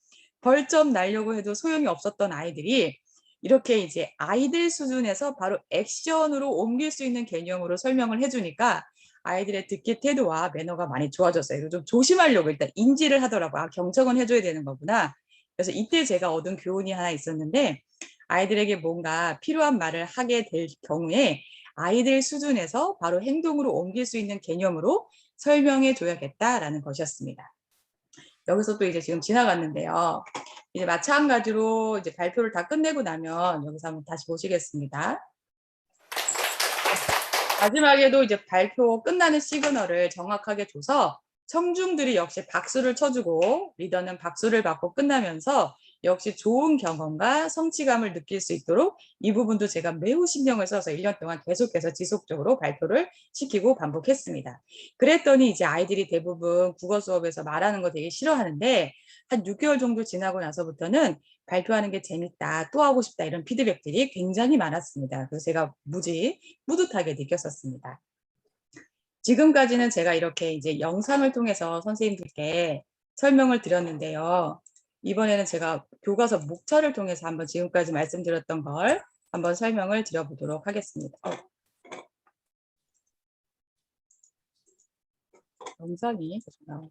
벌점 날려고 해도 소용이 없었던 아이들이 이렇게 이제 아이들 수준에서 바로 액션으로 옮길 수 있는 개념으로 설명을 해주니까 아이들의 듣기 태도와 매너가 많이 좋아졌어요. 이거 좀 조심하려고 일단 인지를 하더라고요. 아, 경청은 해줘야 되는 거구나. 그래서 이때 제가 얻은 교훈이 하나 있었는데 아이들에게 뭔가 필요한 말을 하게 될 경우에 아이들 수준에서 바로 행동으로 옮길 수 있는 개념으로 설명해 줘야겠다라는 것이었습니다. 여기서 또 이제 지금 지나갔는데요. 이제 마찬가지로 이제 발표를 다 끝내고 나면 여기서 한번 다시 보시겠습니다. 마지막에도 이제 발표 끝나는 시그널을 정확하게 줘서 청중들이 역시 박수를 쳐주고 리더는 박수를 받고 끝나면서 역시 좋은 경험과 성취감을 느낄 수 있도록 이 부분도 제가 매우 신경을 써서 1년 동안 계속해서 지속적으로 발표를 시키고 반복했습니다. 그랬더니 이제 아이들이 대부분 국어 수업에서 말하는 거 되게 싫어하는데 한 6개월 정도 지나고 나서부터는 발표하는 게 재밌다, 또 하고 싶다 이런 피드백들이 굉장히 많았습니다. 그래서 제가 무지 뿌듯하게 느꼈었습니다. 지금까지는 제가 이렇게 이제 영상을 통해서 선생님들께 설명을 드렸는데요. 이번에는 제가 교과서 목차를 통해서 한번 지금까지 말씀드렸던 걸 한번 설명을 드려보도록 하겠습니다. 영상이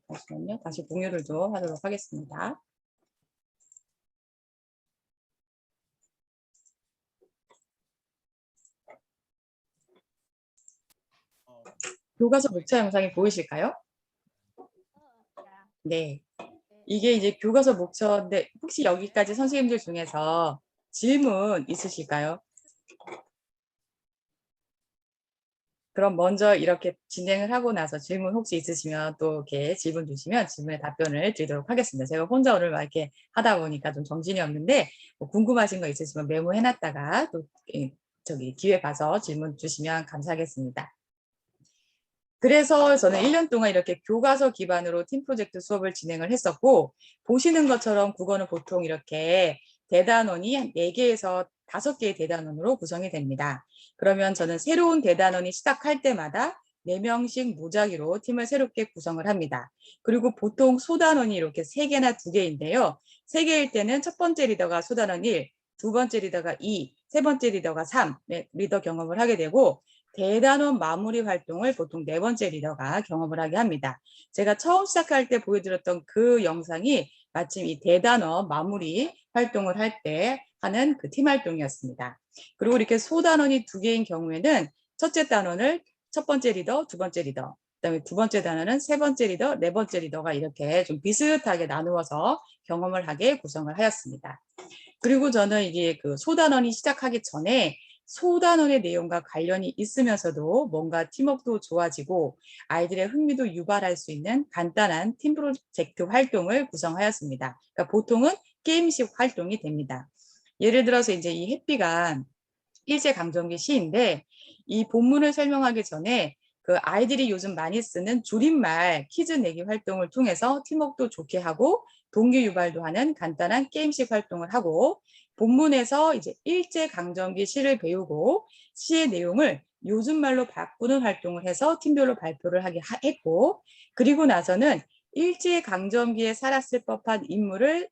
잠시만요. 다시 공유를 좀 하도록 하겠습니다. 교과서 목차 영상이 보이실까요? 네. 이게 이제 교과서 목차인데 혹시 여기까지 선생님들 중에서 질문 있으실까요? 그럼 먼저 이렇게 진행을 하고 나서 질문 혹시 있으시면 또 이렇게 질문 주시면 질문에 답변을 드리도록 하겠습니다. 제가 혼자 오늘 막 이렇게 하다 보니까 좀 정신이 없는데 뭐 궁금하신 거 있으시면 메모해놨다가 또 저기 기회 봐서 질문 주시면 감사하겠습니다. 그래서 저는 1년 동안 이렇게 교과서 기반으로 팀 프로젝트 수업을 진행을 했었고 보시는 것처럼 국어는 보통 이렇게 대단원이 한 4개에서 5개의 대단원으로 구성이 됩니다. 그러면 저는 새로운 대단원이 시작할 때마다 4명씩 무작위로 팀을 새롭게 구성을 합니다. 그리고 보통 소단원이 이렇게 3개나 2개인데요. 3개일 때는 첫 번째 리더가 소단원 1, 두 번째 리더가 2, 세 번째 리더가 3, 리더 경험을 하게 되고 대단원 마무리 활동을 보통 4번째 리더가 경험을 하게 합니다. 제가 처음 시작할 때 보여드렸던 그 영상이 마침 이 대단원 마무리 활동을 할 때 하는 그 팀 활동이었습니다. 그리고 이렇게 소단원이 2개인 경우에는 첫째 단원을 첫 번째 리더, 두 번째 리더, 그다음에 두 번째 단원은 세 번째 리더, 네 번째 리더가 이렇게 좀 비슷하게 나누어서 경험을 하게 구성을 하였습니다. 그리고 저는 이게 그 소단원이 시작하기 전에 소단원의 내용과 관련이 있으면서도 뭔가 팀워크도 좋아지고 아이들의 흥미도 유발할 수 있는 간단한 팀 프로젝트 활동을 구성하였습니다. 그러니까 보통은 게임식 활동이 됩니다. 예를 들어서 이제 이 해피가 일제강점기 시인데 이 본문을 설명하기 전에 그 아이들이 요즘 많이 쓰는 줄임말 퀴즈 내기 활동을 통해서 팀워크도 좋게 하고 동기 유발도 하는 간단한 게임식 활동을 하고 본문에서 이제 일제강점기 시를 배우고 시의 내용을 요즘 말로 바꾸는 활동을 해서 팀별로 발표를 했고, 그리고 나서는 일제강점기에 살았을 법한 인물을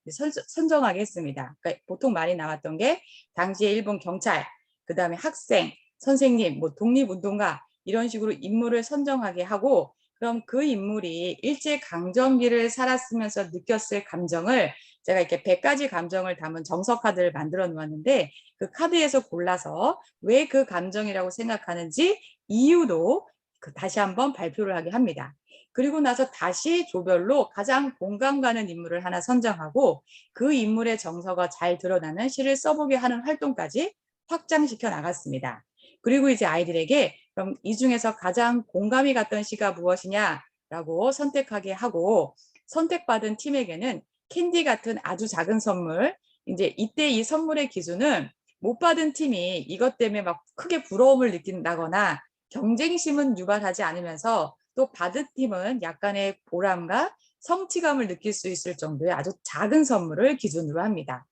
선정하게 했습니다. 그러니까 보통 많이 나왔던 게 당시에 일본 경찰, 그 다음에 학생, 선생님, 뭐 독립운동가 이런 식으로 인물을 선정하게 하고, 그럼 그 인물이 일제강점기를 살았으면서 느꼈을 감정을 제가 이렇게 100가지 감정을 담은 정서 카드를 만들어 놓았는데, 그 카드에서 골라서 왜 그 감정이라고 생각하는지 이유도 다시 한번 발표를 하게 합니다. 그리고 나서 다시 조별로 가장 공감 가는 인물을 하나 선정하고 그 인물의 정서가 잘 드러나는 시를 써보게 하는 활동까지 확장시켜 나갔습니다. 그리고 이제 아이들에게 그럼 이 중에서 가장 공감이 갔던 시가 무엇이냐라고 선택하게 하고, 선택받은 팀에게는 캔디 같은 아주 작은 선물, 이제 이때 이 선물의 기준은 못 받은 팀이 이것 때문에 막 크게 부러움을 느낀다거나 경쟁심은 유발하지 않으면서 또 받은 팀은 약간의 보람과 성취감을 느낄 수 있을 정도의 아주 작은 선물을 기준으로 합니다.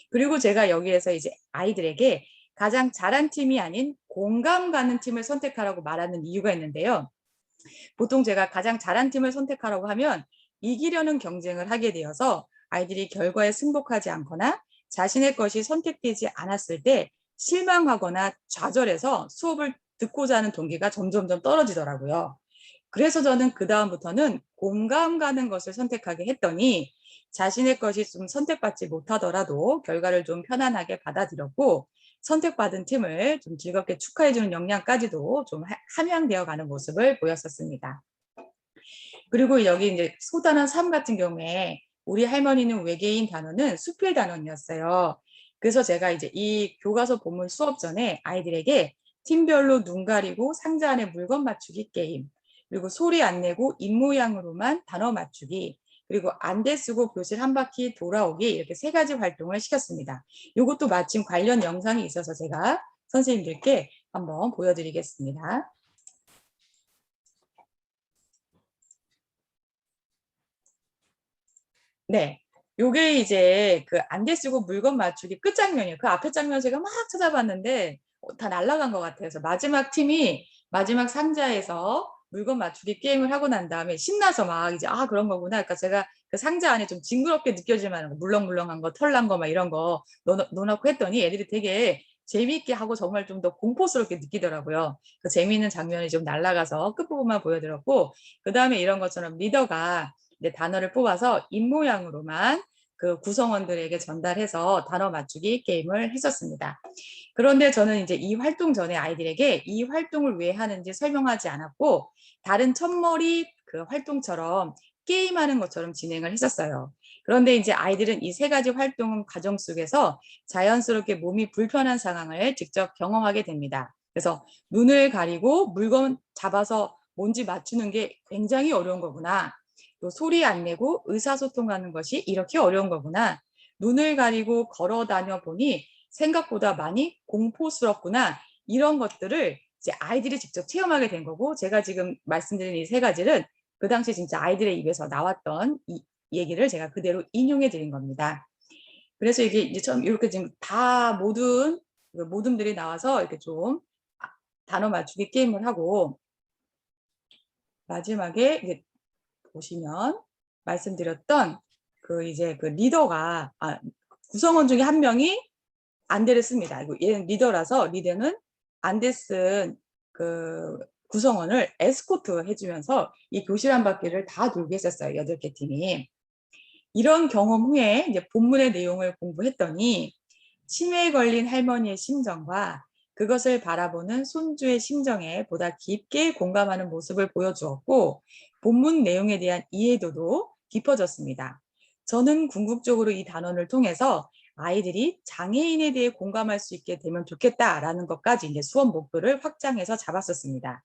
그리고 제가 여기에서 이제 아이들에게 가장 잘한 팀이 아닌 공감 가는 팀을 선택하라고 말하는 이유가 있는데요. 보통 제가 가장 잘한 팀을 선택하라고 하면 이기려는 경쟁을 하게 되어서 아이들이 결과에 승복하지 않거나 자신의 것이 선택되지 않았을 때 실망하거나 좌절해서 수업을 듣고자 하는 동기가 점점점 떨어지더라고요. 그래서 저는 그다음부터는 공감 가는 것을 선택하게 했더니 자신의 것이 좀 선택받지 못하더라도 결과를 좀 편안하게 받아들였고, 선택받은 팀을 좀 즐겁게 축하해주는 역량까지도 좀 함양되어 가는 모습을 보였었습니다. 그리고 여기 이제 소단원 3 같은 경우에 우리 할머니는 외계인 단어는 수필 단원이었어요. 그래서 제가 이제 이 교과서 본문 수업 전에 아이들에게 팀별로 눈 가리고 상자 안에 물건 맞추기 게임, 그리고 소리 안 내고 입모양으로만 단어 맞추기, 그리고 안대 쓰고 교실 한 바퀴 돌아오기, 이렇게 3가지 활동을 시켰습니다. 이것도 마침 관련 영상이 있어서 제가 선생님들께 한번 보여드리겠습니다. 네. 요게 이제 그 안대 쓰고 물건 맞추기 끝장면이에요. 그 앞에 장면 제가 막 찾아봤는데 다 날아간 것 같아요. 그래서 마지막 팀이 마지막 상자에서 물건 맞추기 게임을 하고 난 다음에 신나서 막 이제 그런 거구나. 그러니까 제가 그 상자 안에 좀 징그럽게 느껴질 만한 거, 물렁물렁한 거, 털난 거 막 이런 거 넣어놓고 했더니 애들이 되게 재미있게 하고 정말 좀 더 공포스럽게 느끼더라고요. 그 재미있는 장면이 좀 날아가서 끝부분만 보여드렸고, 그 다음에 이런 것처럼 리더가 이제 단어를 뽑아서 입모양으로만 그 구성원들에게 전달해서 단어 맞추기 게임을 했었습니다. 그런데 저는 이제 이 활동 전에 아이들에게 이 활동을 왜 하는지 설명하지 않았고, 다른 첫머리 그 활동처럼 게임하는 것처럼 진행을 했었어요. 그런데 이제 아이들은 이 3가지 활동 과정 속에서 자연스럽게 몸이 불편한 상황을 직접 경험하게 됩니다. 그래서 눈을 가리고 물건 잡아서 뭔지 맞추는 게 굉장히 어려운 거구나. 또 소리 안 내고 의사소통하는 것이 이렇게 어려운 거구나. 눈을 가리고 걸어 다녀 보니 생각보다 많이 공포스럽구나. 이런 것들을 이제 아이들이 직접 체험하게 된 거고, 제가 지금 말씀드린 이 3가지는 그 당시 진짜 아이들의 입에서 나왔던 이 얘기를 제가 그대로 인용해 드린 겁니다. 그래서 이게 이제 좀 이렇게 지금 다 모둠들이 나와서 이렇게 좀 단어 맞추기 게임을 하고, 마지막에 이제 보시면 말씀드렸던 그 이제 그 리더가 구성원 중에 한 명이 안대를 씁니다. 얘는 리더라서 리더는 안대 쓴 그 구성원을 에스코트 해주면서 이 교실 한 바퀴를 다 돌게 했었어요. 8개 팀이. 이런 경험 후에 이제 본문의 내용을 공부했더니 치매에 걸린 할머니의 심정과 그것을 바라보는 손주의 심정에 보다 깊게 공감하는 모습을 보여주었고, 본문 내용에 대한 이해도도 깊어졌습니다. 저는 궁극적으로 이 단원을 통해서 아이들이 장애인에 대해 공감할 수 있게 되면 좋겠다라는 것까지 이제 수업 목표를 확장해서 잡았었습니다.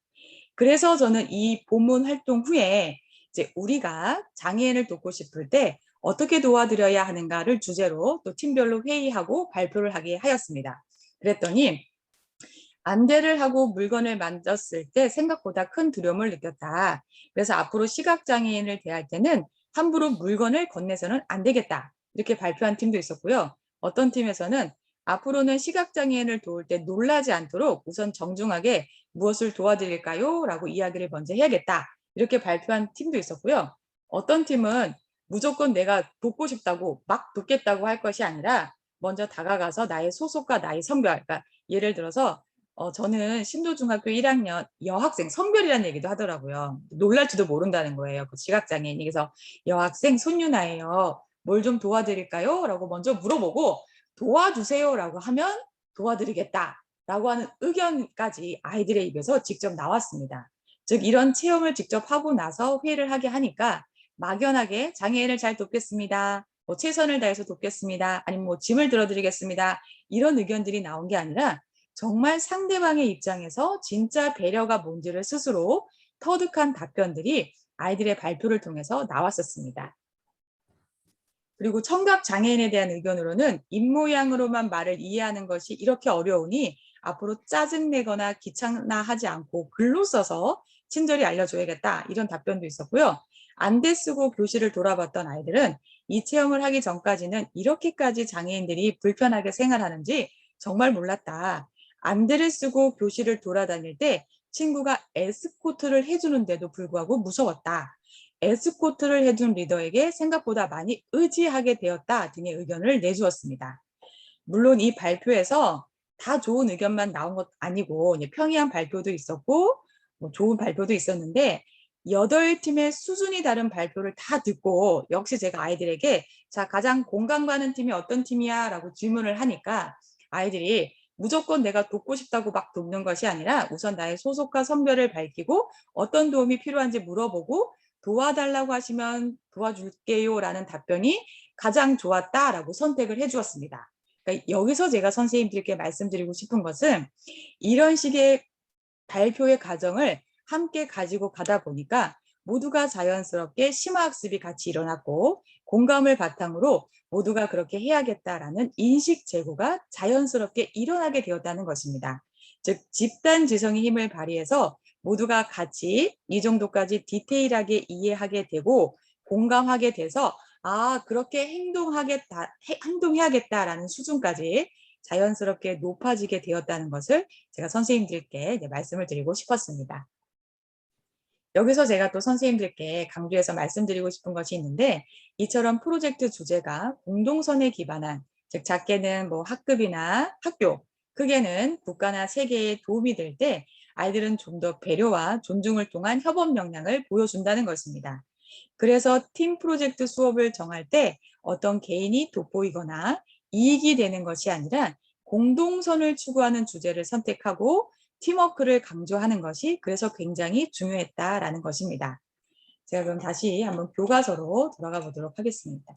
그래서 저는 이 본문 활동 후에 이제 우리가 장애인을 돕고 싶을 때 어떻게 도와드려야 하는가를 주제로 또 팀별로 회의하고 발표를 하게 하였습니다. 그랬더니 안대를 하고 물건을 만졌을 때 생각보다 큰 두려움을 느꼈다. 그래서 앞으로 시각장애인을 대할 때는 함부로 물건을 건네서는 안 되겠다. 이렇게 발표한 팀도 있었고요. 어떤 팀에서는 앞으로는 시각장애인을 도울 때 놀라지 않도록 우선 정중하게 무엇을 도와드릴까요? 라고 이야기를 먼저 해야겠다. 이렇게 발표한 팀도 있었고요. 어떤 팀은 무조건 내가 돕고 싶다고 막 돕겠다고 할 것이 아니라 먼저 다가가서 나의 소속과 나의 성별, 그러니까 예를 들어서 저는 신도중학교 1학년 여학생 성별이라는 얘기도 하더라고요. 놀랄지도 모른다는 거예요. 그 시각장애인이. 그래서 여학생 손유나예요. 뭘 좀 도와드릴까요? 라고 먼저 물어보고 도와주세요 라고 하면 도와드리겠다 라고 하는 의견까지 아이들의 입에서 직접 나왔습니다. 즉 이런 체험을 직접 하고 나서 회의를 하게 하니까 막연하게 장애인을 잘 돕겠습니다. 뭐 최선을 다해서 돕겠습니다. 아니면 뭐 짐을 들어드리겠습니다. 이런 의견들이 나온 게 아니라 정말 상대방의 입장에서 진짜 배려가 뭔지를 스스로 터득한 답변들이 아이들의 발표를 통해서 나왔었습니다. 그리고 청각 장애인에 대한 의견으로는 입모양으로만 말을 이해하는 것이 이렇게 어려우니 앞으로 짜증내거나 귀찮아하지 않고 글로 써서 친절히 알려줘야겠다. 이런 답변도 있었고요. 안대 쓰고 교실을 돌아봤던 아이들은 이 체험을 하기 전까지는 이렇게까지 장애인들이 불편하게 생활하는지 정말 몰랐다. 안대를 쓰고 교실을 돌아다닐 때 친구가 에스코트를 해주는데도 불구하고 무서웠다. 에스코트를 해준 리더에게 생각보다 많이 의지하게 되었다 등의 의견을 내주었습니다. 물론 이 발표에서 다 좋은 의견만 나온 것 아니고 평이한 발표도 있었고 좋은 발표도 있었는데 8팀의 수준이 다른 발표를 다 듣고 역시 제가 아이들에게 자 가장 공감 가는 팀이 어떤 팀이야? 라고 질문을 하니까 아이들이 무조건 내가 돕고 싶다고 막 돕는 것이 아니라 우선 나의 소속과 성별을 밝히고 어떤 도움이 필요한지 물어보고 도와달라고 하시면 도와줄게요 라는 답변이 가장 좋았다라고 선택을 해주었습니다. 그러니까 여기서 제가 선생님들께 말씀드리고 싶은 것은 이런 식의 발표의 과정을 함께 가지고 가다 보니까 모두가 자연스럽게 심화학습이 같이 일어났고 공감을 바탕으로 모두가 그렇게 해야겠다라는 인식 제고가 자연스럽게 일어나게 되었다는 것입니다. 즉 집단 지성의 힘을 발휘해서 모두가 같이 이 정도까지 디테일하게 이해하게 되고 공감하게 돼서 아 그렇게 행동해야겠다라는 수준까지 자연스럽게 높아지게 되었다는 것을 제가 선생님들께 말씀을 드리고 싶었습니다. 여기서 제가 또 선생님들께 강조해서 말씀드리고 싶은 것이 있는데 이처럼 프로젝트 주제가 공동선에 기반한 즉 작게는 뭐 학급이나 학교 크게는 국가나 세계에 도움이 될 때 아이들은 좀 더 배려와 존중을 통한 협업 역량을 보여준다는 것입니다. 그래서 팀 프로젝트 수업을 정할 때 어떤 개인이 돋보이거나 이익이 되는 것이 아니라 공동선을 추구하는 주제를 선택하고 팀워크를 강조하는 것이 그래서 굉장히 중요했다라는 것입니다. 제가 그럼 다시 한번 교과서로 돌아가 보도록 하겠습니다.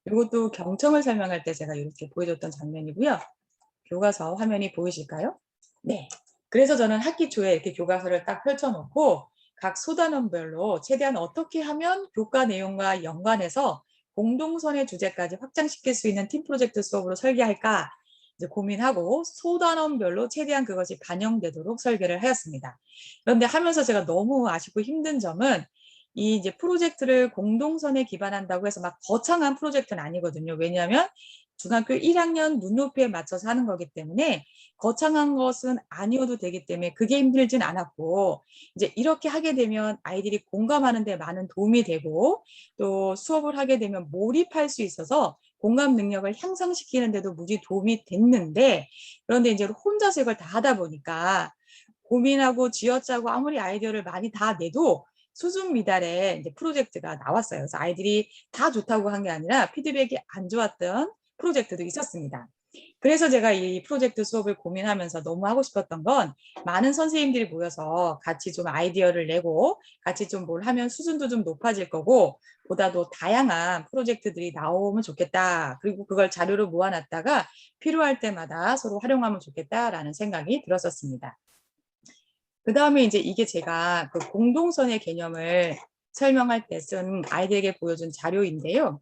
이것도 경청을 설명할 때 제가 이렇게 보여줬던 장면이고요. 교과서 화면이 보이실까요? 네. 그래서 저는 학기 초에 이렇게 교과서를 딱 펼쳐놓고 각 소단원별로 최대한 어떻게 하면 교과 내용과 연관해서 공동선의 주제까지 확장시킬 수 있는 팀 프로젝트 수업으로 설계할까 이제 고민하고 소단원별로 최대한 그것이 반영되도록 설계를 하였습니다. 그런데 하면서 제가 너무 아쉽고 힘든 점은 이 이제 프로젝트를 공동선에 기반한다고 해서 막 거창한 프로젝트는 아니거든요. 왜냐하면 중학교 1학년 눈높이에 맞춰서 하는 거기 때문에 거창한 것은 아니어도 되기 때문에 그게 힘들진 않았고 이제 이렇게 하게 되면 아이들이 공감하는 데 많은 도움이 되고 또 수업을 하게 되면 몰입할 수 있어서 공감 능력을 향상시키는 데도 무지 도움이 됐는데 그런데 이제 혼자서 이걸 다 하다 보니까 고민하고 쥐어짜고 아무리 아이디어를 많이 다 내도 수준 미달의 이제 프로젝트가 나왔어요. 그래서 아이들이 다 좋다고 한 게 아니라 피드백이 안 좋았던 프로젝트도 있었습니다. 그래서 제가 이 프로젝트 수업을 고민하면서 너무 하고 싶었던 건 많은 선생님들이 모여서 같이 좀 아이디어를 내고 같이 좀 뭘 하면 수준도 좀 높아질 거고 보다 더 다양한 프로젝트들이 나오면 좋겠다. 그리고 그걸 자료로 모아놨다가 필요할 때마다 서로 활용하면 좋겠다라는 생각이 들었었습니다. 그 다음에 이제 이게 제가 그 공동선의 개념을 설명할 때 쓴 아이들에게 보여준 자료인데요.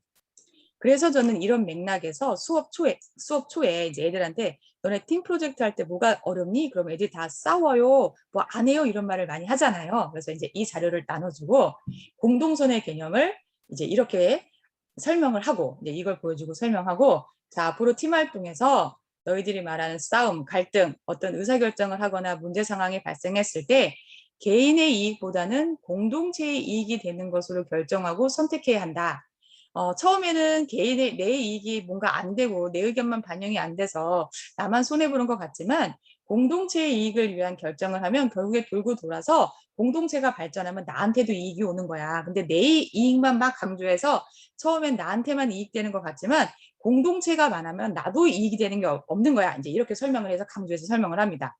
그래서 저는 이런 맥락에서 수업 초에 이제 애들한테 너네 팀 프로젝트 할 때 뭐가 어렵니? 그럼 애들이 다 싸워요. 뭐 안 해요. 이런 말을 많이 하잖아요. 그래서 이제 이 자료를 나눠주고 공동선의 개념을 이제 이렇게 설명을 하고 이제 이걸 보여주고 설명하고 자 앞으로 팀 활동에서 너희들이 말하는 싸움, 갈등, 어떤 의사결정을 하거나 문제 상황이 발생했을 때 개인의 이익보다는 공동체의 이익이 되는 것으로 결정하고 선택해야 한다. 처음에는 개인의 내 이익이 뭔가 안 되고 내 의견만 반영이 안 돼서 나만 손해보는 것 같지만 공동체의 이익을 위한 결정을 하면 결국에 돌고 돌아서 공동체가 발전하면 나한테도 이익이 오는 거야. 근데 내 이익만 막 강조해서 처음엔 나한테만 이익되는 것 같지만 공동체가 많으면 나도 이익이 되는 게 없는 거야. 이제 이렇게 설명을 해서 강조해서 설명을 합니다.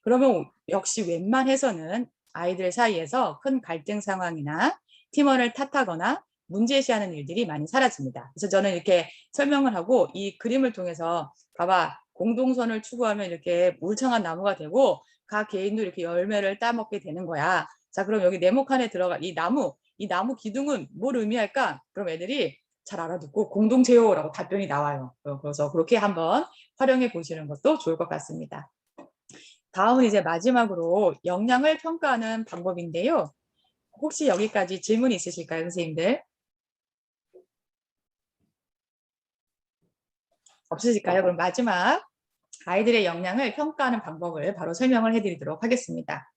그러면 역시 웬만해서는 아이들 사이에서 큰 갈등 상황이나 팀원을 탓하거나 문제시하는 일들이 많이 사라집니다. 그래서 저는 이렇게 설명을 하고 이 그림을 통해서 봐봐, 공동선을 추구하면 이렇게 울창한 나무가 되고 각 개인도 이렇게 열매를 따먹게 되는 거야. 자, 그럼 여기 네모칸에 들어가 이 나무 기둥은 뭘 의미할까? 그럼 애들이 잘 알아듣고 공동체요라고 답변이 나와요. 그래서 그렇게 한번 활용해 보시는 것도 좋을 것 같습니다. 다음은 이제 마지막으로 역량을 평가하는 방법인데요. 혹시 여기까지 질문 있으실까요, 선생님들? 없으실까요? 그럼 마지막 아이들의 역량을 평가하는 방법을 바로 설명을 해드리도록 하겠습니다.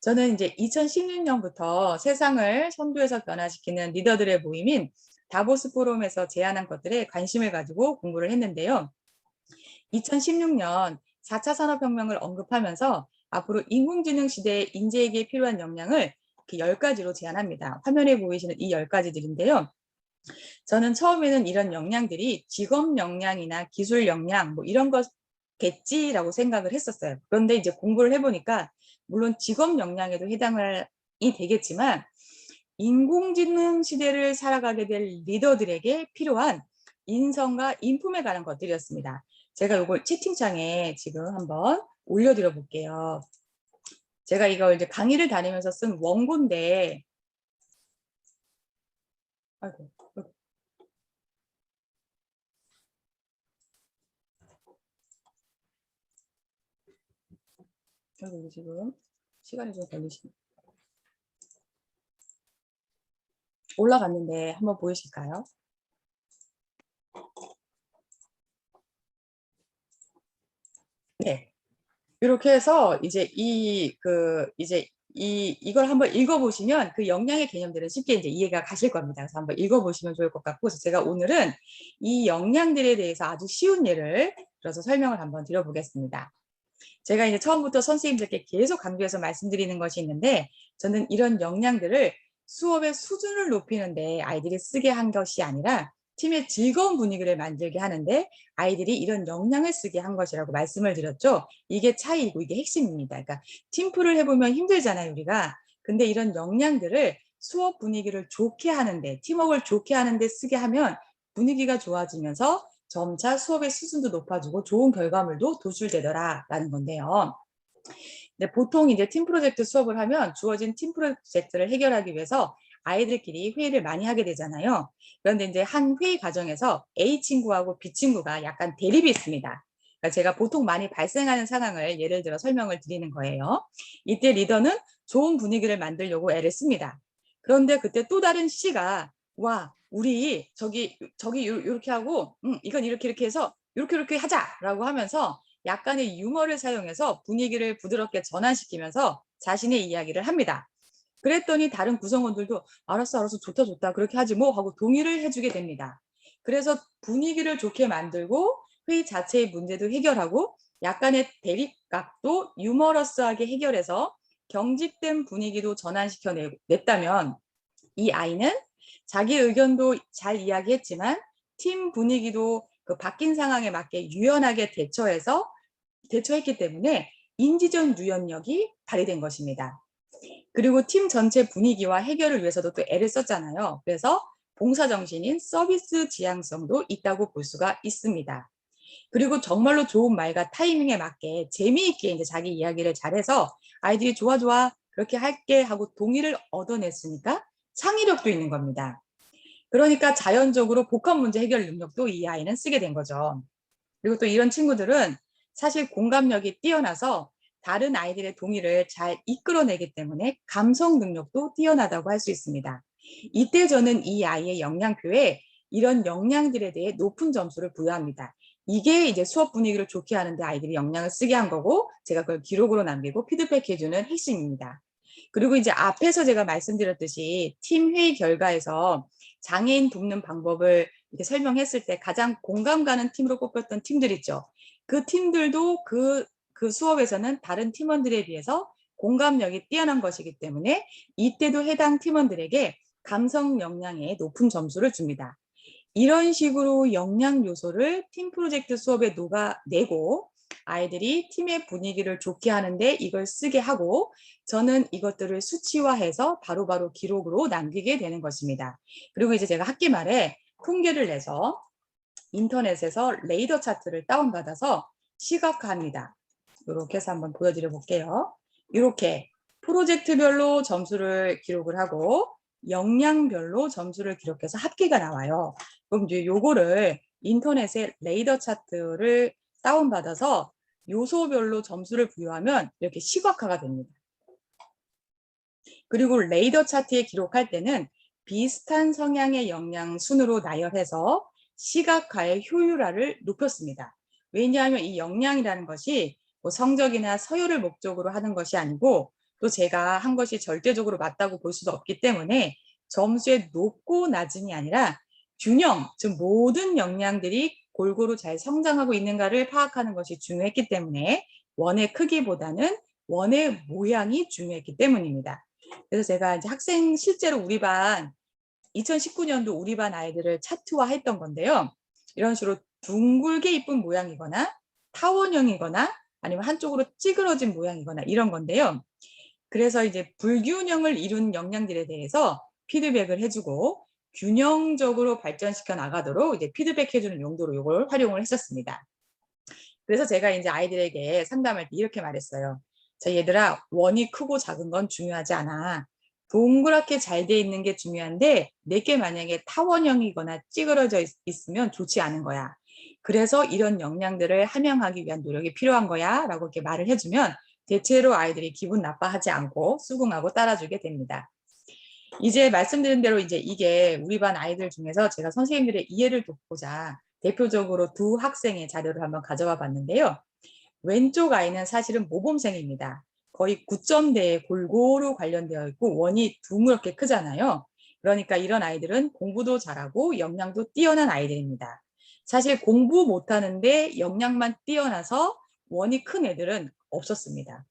저는 이제 2016년부터 세상을 선두에서 변화시키는 리더들의 모임인 다보스 포럼에서 제안한 것들에 관심을 가지고 공부를 했는데요. 2016년 4차 산업혁명을 언급하면서 앞으로 인공지능 시대의 인재에게 필요한 역량을 10가지로 제안합니다. 화면에 보이시는 이 10가지들인데요. 저는 처음에는 이런 역량들이 직업 역량이나 기술 역량 뭐 이런 것겠지라고 생각을 했었어요. 그런데 이제 공부를 해보니까 물론 직업 역량에도 해당이 되겠지만 인공지능 시대를 살아가게 될 리더들에게 필요한 인성과 인품에 관한 것들이었습니다. 제가 이걸 채팅창에 지금 한번 올려드려 볼게요. 제가 이걸 이제 강의를 다니면서 쓴 원고인데, 아이고, 아이고, 지금 시간이 좀 걸리시네. 올라갔는데 한번 보이실까요? 네. 이렇게 해서 이제 이걸 한번 읽어보시면 그 역량의 개념들은 쉽게 이제 이해가 가실 겁니다. 그래서 한번 읽어보시면 좋을 것 같고, 그래서 제가 오늘은 이 역량들에 대해서 아주 쉬운 예를 들어서 설명을 한번 드려보겠습니다. 제가 이제 처음부터 선생님들께 계속 강조해서 말씀드리는 것이 있는데, 저는 이런 역량들을 수업의 수준을 높이는데 아이들이 쓰게 한 것이 아니라 팀의 즐거운 분위기를 만들게 하는데 아이들이 이런 역량을 쓰게 한 것이라고 말씀을 드렸죠. 이게 차이이고 이게 핵심입니다. 그러니까 팀플을 해보면 힘들잖아요, 우리가. 근데 이런 역량들을 수업 분위기를 좋게 하는데, 팀워크를 좋게 하는데 쓰게 하면 분위기가 좋아지면서 점차 수업의 수준도 높아지고 좋은 결과물도 도출되더라라는 건데요. 근데 보통 이제 팀 프로젝트 수업을 하면 주어진 팀 프로젝트를 해결하기 위해서 아이들끼리 회의를 많이 하게 되잖아요. 그런데 이제 한 회의 과정에서 A 친구하고 B 친구가 약간 대립이 있습니다. 그러니까 제가 보통 많이 발생하는 상황을 예를 들어 설명을 드리는 거예요. 이때 리더는 좋은 분위기를 만들려고 애를 씁니다. 그런데 그때 또 다른 C가 와, 우리 저기 이렇게 하고 이건 이렇게 해서 이렇게 하자라고 하면서 약간의 유머를 사용해서 분위기를 부드럽게 전환시키면서 자신의 이야기를 합니다. 그랬더니 다른 구성원들도 알았어 좋다 그렇게 하지 뭐 하고 동의를 해주게 됩니다. 그래서 분위기를 좋게 만들고 회의 자체의 문제도 해결하고 약간의 대립각도 유머러스하게 해결해서 경직된 분위기도 전환시켜냈다면 이 아이는 자기 의견도 잘 이야기했지만 팀 분위기도 그 바뀐 상황에 맞게 유연하게 대처했기 때문에 인지적 유연력이 발휘된 것입니다. 그리고 팀 전체 분위기와 해결을 위해서도 또 애를 썼잖아요. 그래서 봉사정신인 서비스 지향성도 있다고 볼 수가 있습니다. 그리고 정말로 좋은 말과 타이밍에 맞게 재미있게 이제 자기 이야기를 잘해서 아이들이 좋아 그렇게 할게 하고 동의를 얻어냈으니까 창의력도 있는 겁니다. 그러니까 자연적으로 복합 문제 해결 능력도 이 아이는 쓰게 된 거죠. 그리고 또 이런 친구들은 사실 공감력이 뛰어나서 다른 아이들의 동의를 잘 이끌어내기 때문에 감성 능력도 뛰어나다고 할 수 있습니다. 이때 저는 이 아이의 역량표에 이런 역량들에 대해 높은 점수를 부여합니다. 이게 이제 수업 분위기를 좋게 하는데 아이들이 영향을 쓰게 한 거고 제가 그걸 기록으로 남기고 피드백해 주는 핵심입니다. 그리고 이제 앞에서 제가 말씀드렸듯이 팀 회의 결과에서 장애인 돕는 방법을 이렇게 설명했을 때 가장 공감 가는 팀으로 꼽혔던 팀들 있죠. 그 팀들도 그 수업에서는 다른 팀원들에 비해서 공감력이 뛰어난 것이기 때문에 이때도 해당 팀원들에게 감성 역량에 높은 점수를 줍니다. 이런 식으로 역량 요소를 팀 프로젝트 수업에 녹아내고 아이들이 팀의 분위기를 좋게 하는데 이걸 쓰게 하고 저는 이것들을 수치화해서 바로바로 기록으로 남기게 되는 것입니다. 그리고 이제 제가 학기 말에 통계를 내서 인터넷에서 레이더 차트를 다운받아서 시각화합니다. 이렇게 해서 한번 보여드려 볼게요. 이렇게 프로젝트별로 점수를 기록을 하고 역량별로 점수를 기록해서 합계가 나와요. 그럼 이제 요거를 인터넷에 레이더 차트를 다운받아서 요소별로 점수를 부여하면 이렇게 시각화가 됩니다. 그리고 레이더 차트에 기록할 때는 비슷한 성향의 역량 순으로 나열해서 시각화의 효율화를 높였습니다. 왜냐하면 이 역량이라는 것이 뭐 성적이나 서열을 목적으로 하는 것이 아니고 또 제가 한 것이 절대적으로 맞다고 볼 수도 없기 때문에 점수의 높고 낮음이 아니라 균형, 즉 모든 역량들이 골고루 잘 성장하고 있는가를 파악하는 것이 중요했기 때문에 원의 크기보다는 원의 모양이 중요했기 때문입니다. 그래서 제가 이제 학생 실제로 우리 반 2019년도 우리 반 아이들을 차트화했던 건데요. 이런 식으로 둥글게 이쁜 모양이거나 타원형이거나 아니면 한쪽으로 찌그러진 모양이거나 이런 건데요. 그래서 이제 불균형을 이룬 역량들에 대해서 피드백을 해주고 균형적으로 발전시켜 나가도록 이제 피드백해주는 용도로 이걸 활용을 했었습니다. 그래서 제가 이제 아이들에게 상담할 때 이렇게 말했어요. 자, 얘들아, 원이 크고 작은 건 중요하지 않아. 동그랗게 잘 돼 있는 게 중요한데 내게 만약에 타원형이거나 찌그러져 있으면 좋지 않은 거야. 그래서 이런 역량들을 함양하기 위한 노력이 필요한 거야 라고 이렇게 말을 해주면 대체로 아이들이 기분 나빠하지 않고 수긍하고 따라주게 됩니다. 이제 말씀드린 대로 이제 이게 우리 반 아이들 중에서 제가 선생님들의 이해를 돕고자 대표적으로 두 학생의 자료를 한번 가져와 봤는데요. 왼쪽 아이는 사실은 모범생입니다. 거의 9점대에 골고루 관련되어 있고 원이 둥그렇게 크잖아요. 그러니까 이런 아이들은 공부도 잘하고 역량도 뛰어난 아이들입니다. 사실 공부 못하는데 역량만 뛰어나서 원이 큰 애들은 없었습니다.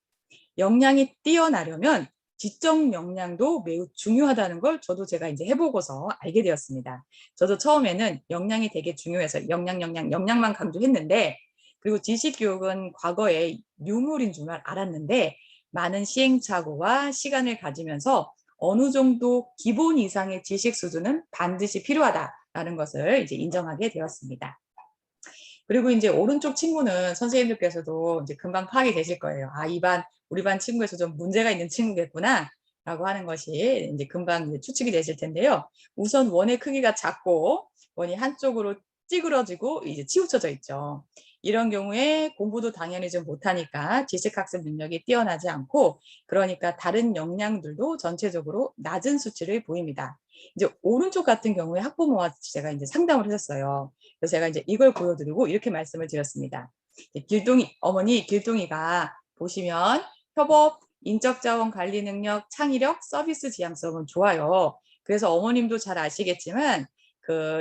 역량이 뛰어나려면 지적 역량도 매우 중요하다는 걸 저도 제가 이제 해보고서 알게 되었습니다. 저도 처음에는 역량이 되게 중요해서 역량만 강조했는데 그리고 지식교육은 과거에 유물인 줄 알았는데 많은 시행착오와 시간을 가지면서 어느 정도 기본 이상의 지식 수준은 반드시 필요하다라는 것을 이제 인정하게 되었습니다. 그리고 이제 오른쪽 친구는 선생님들께서도 이제 금방 파악이 되실 거예요. 아, 우리 반 친구에서 좀 문제가 있는 친구겠구나. 라고 하는 것이 이제 금방 이제 추측이 되실 텐데요. 우선 원의 크기가 작고 원이 한쪽으로 찌그러지고 이제 치우쳐져 있죠. 이런 경우에 공부도 당연히 좀 못하니까 지식학습 능력이 뛰어나지 않고 그러니까 다른 역량들도 전체적으로 낮은 수치를 보입니다. 이제 오른쪽 같은 경우에 학부모와 제가 이제 상담을 했었어요. 그래서 제가 이제 이걸 보여드리고 이렇게 말씀을 드렸습니다. 어머니 길동이가 보시면 협업, 인적자원 관리 능력, 창의력, 서비스 지향성은 좋아요. 그래서 어머님도 잘 아시겠지만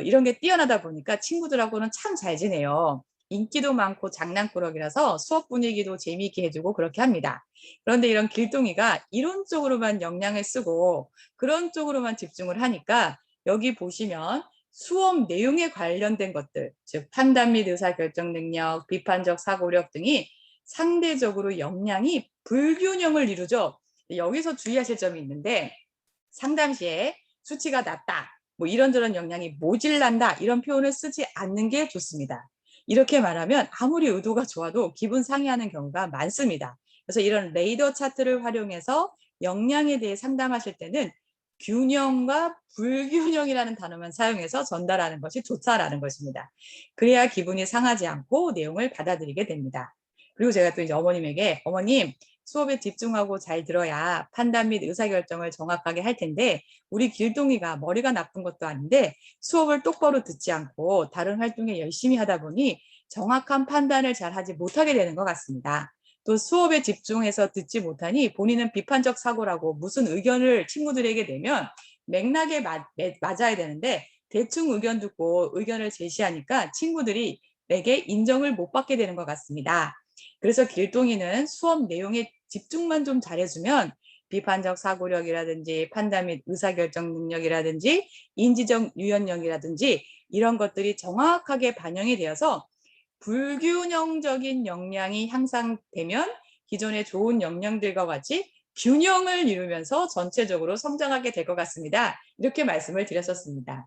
이런 게 뛰어나다 보니까 친구들하고는 참 잘 지내요. 인기도 많고 장난꾸러기라서 수업 분위기도 재미있게 해주고 그렇게 합니다. 그런데 이런 길동이가 이론적으로만 역량을 쓰고 그런 쪽으로만 집중을 하니까 여기 보시면 수업 내용에 관련된 것들, 즉 판단 및 의사결정 능력, 비판적 사고력 등이 상대적으로 역량이 불균형을 이루죠. 여기서 주의하실 점이 있는데 상담 시에 수치가 낮다, 뭐 이런저런 역량이 모질란다 이런 표현을 쓰지 않는 게 좋습니다. 이렇게 말하면 아무리 의도가 좋아도 기분 상해하는 경우가 많습니다. 그래서 이런 레이더 차트를 활용해서 역량에 대해 상담하실 때는 균형과 불균형이라는 단어만 사용해서 전달하는 것이 좋다라는 것입니다. 그래야 기분이 상하지 않고 내용을 받아들이게 됩니다. 그리고 제가 또 이제 어머님에게 어머님 수업에 집중하고 잘 들어야 판단 및 의사결정을 정확하게 할 텐데 우리 길동이가 머리가 나쁜 것도 아닌데 수업을 똑바로 듣지 않고 다른 활동에 열심히 하다 보니 정확한 판단을 잘 하지 못하게 되는 것 같습니다. 또 수업에 집중해서 듣지 못하니 본인은 비판적 사고라고 무슨 의견을 친구들에게 내면 맥락에 맞아야 되는데 대충 의견 듣고 의견을 제시하니까 친구들이 내게 인정을 못 받게 되는 것 같습니다. 그래서 길동이는 수업 내용에 집중만 좀 잘해주면 비판적 사고력이라든지 판단 및 의사결정 능력이라든지 인지적 유연력이라든지 이런 것들이 정확하게 반영이 되어서 불균형적인 역량이 향상되면 기존의 좋은 역량들과 같이 균형을 이루면서 전체적으로 성장하게 될 것 같습니다. 이렇게 말씀을 드렸었습니다.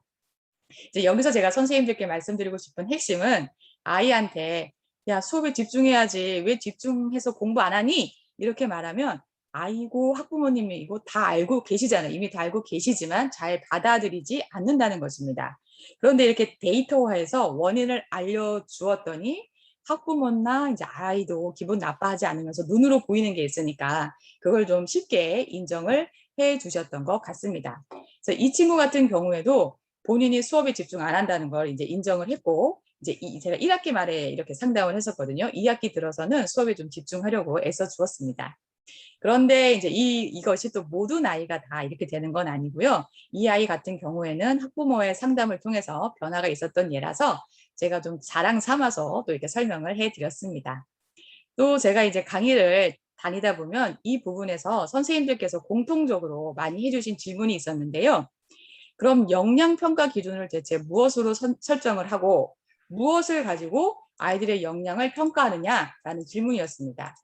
이제 여기서 제가 선생님들께 말씀드리고 싶은 핵심은 아이한테 야, 수업에 집중해야지. 왜 집중해서 공부 안 하니? 이렇게 말하면 아이고 학부모님이 이거 다 알고 계시잖아요. 이미 다 알고 계시지만 잘 받아들이지 않는다는 것입니다. 그런데 이렇게 데이터화해서 원인을 알려주었더니 학부모나 이제 아이도 기분 나빠하지 않으면서 눈으로 보이는 게 있으니까 그걸 좀 쉽게 인정을 해 주셨던 것 같습니다. 그래서 이 친구 같은 경우에도 본인이 수업에 집중 안 한다는 걸 이제 인정을 했고, 이제 제가 1학기 말에 이렇게 상담을 했었거든요. 2학기 들어서는 수업에 좀 집중하려고 애써 주었습니다. 그런데 이제 이것이 또 모든 아이가 다 이렇게 되는 건 아니고요. 이 아이 같은 경우에는 학부모의 상담을 통해서 변화가 있었던 예라서 제가 좀 자랑 삼아서 또 이렇게 설명을 해드렸습니다. 또 제가 이제 강의를 다니다 보면 이 부분에서 선생님들께서 공통적으로 많이 해주신 질문이 있었는데요. 그럼 역량평가 기준을 대체 무엇으로 설정을 하고 무엇을 가지고 아이들의 역량을 평가하느냐라는 질문이었습니다.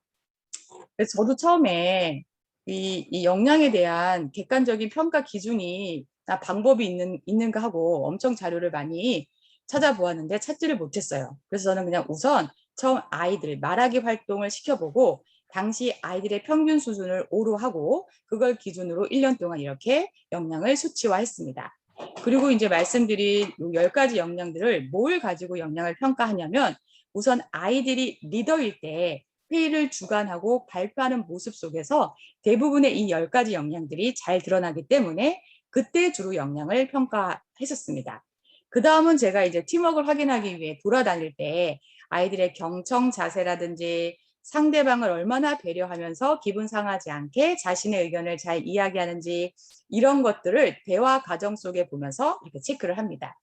그래서 저도 처음에 이 역량에 대한 객관적인 평가 기준이 방법이 있는가 하고 엄청 자료를 많이 찾아보았는데 찾지를 못했어요. 그래서 저는 그냥 우선 처음 아이들 말하기 활동을 시켜보고 당시 아이들의 평균 수준을 오로 하고 그걸 기준으로 1년 동안 이렇게 역량을 수치화했습니다. 그리고 이제 말씀드린 10가지 역량들을 뭘 가지고 역량을 평가하냐면 우선 아이들이 리더일 때 회의를 주관하고 발표하는 모습 속에서 대부분의 이 10가지 역량들이 잘 드러나기 때문에 그때 주로 역량을 평가했었습니다. 그 다음은 제가 이제 팀워크를 확인하기 위해 돌아다닐 때 아이들의 경청 자세라든지 상대방을 얼마나 배려하면서 기분 상하지 않게 자신의 의견을 잘 이야기하는지 이런 것들을 대화 과정 속에 보면서 이렇게 체크를 합니다.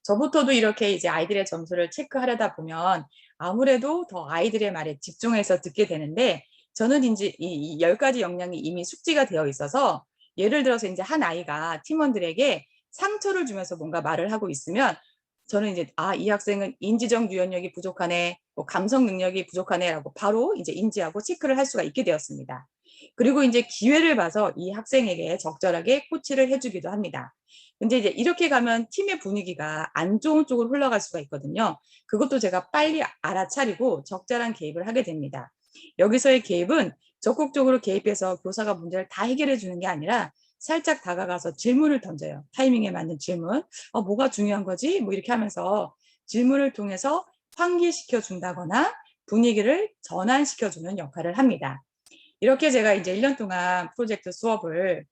저부터도 이렇게 이제 아이들의 점수를 체크하려다 보면 아무래도 더 아이들의 말에 집중해서 듣게 되는데 저는 이제 이 10가지 역량이 이미 숙지가 되어 있어서 예를 들어서 이제 한 아이가 팀원들에게 상처를 주면서 뭔가 말을 하고 있으면 저는 이제 이 학생은 인지적 유연력이 부족하네, 뭐 감성 능력이 부족하네라고 바로 이제 인지하고 체크를 할 수가 있게 되었습니다. 그리고 이제 기회를 봐서 이 학생에게 적절하게 코치를 해주기도 합니다. 근데 이제 이렇게 가면 팀의 분위기가 안 좋은 쪽으로 흘러갈 수가 있거든요. 그것도 제가 빨리 알아차리고 적절한 개입을 하게 됩니다. 여기서의 개입은 적극적으로 개입해서 교사가 문제를 다 해결해 주는 게 아니라 살짝 다가가서 질문을 던져요. 타이밍에 맞는 질문. 뭐가 중요한 거지? 뭐 이렇게 하면서 질문을 통해서 환기시켜 준다거나 분위기를 전환시켜 주는 역할을 합니다. 이렇게 제가 이제 1년 동안 프로젝트 수업을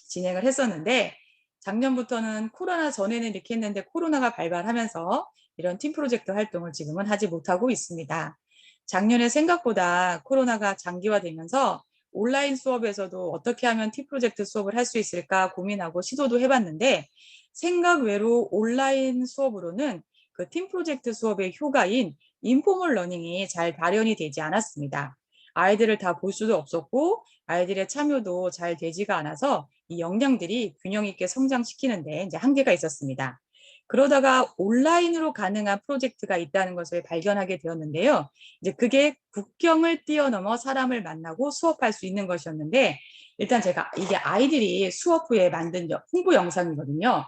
진행을 했었는데 작년부터는 코로나 전에는 이렇게 했는데 코로나가 발발하면서 이런 팀 프로젝트 활동을 지금은 하지 못하고 있습니다. 작년에 생각보다 코로나가 장기화되면서 온라인 수업에서도 어떻게 하면 팀 프로젝트 수업을 할 수 있을까 고민하고 시도도 해봤는데 생각 외로 온라인 수업으로는 그 팀 프로젝트 수업의 효과인 인포멀 러닝이 잘 발현이 되지 않았습니다. 아이들을 다 볼 수도 없었고 아이들의 참여도 잘 되지가 않아서 이 역량들이 균형 있게 성장시키는데 이제 한계가 있었습니다. 그러다가 온라인으로 가능한 프로젝트가 있다는 것을 발견하게 되었는데요. 이제 그게 국경을 뛰어넘어 사람을 만나고 수업할 수 있는 것이었는데 일단 제가 이게 아이들이 수업 후에 만든 홍보 영상이거든요.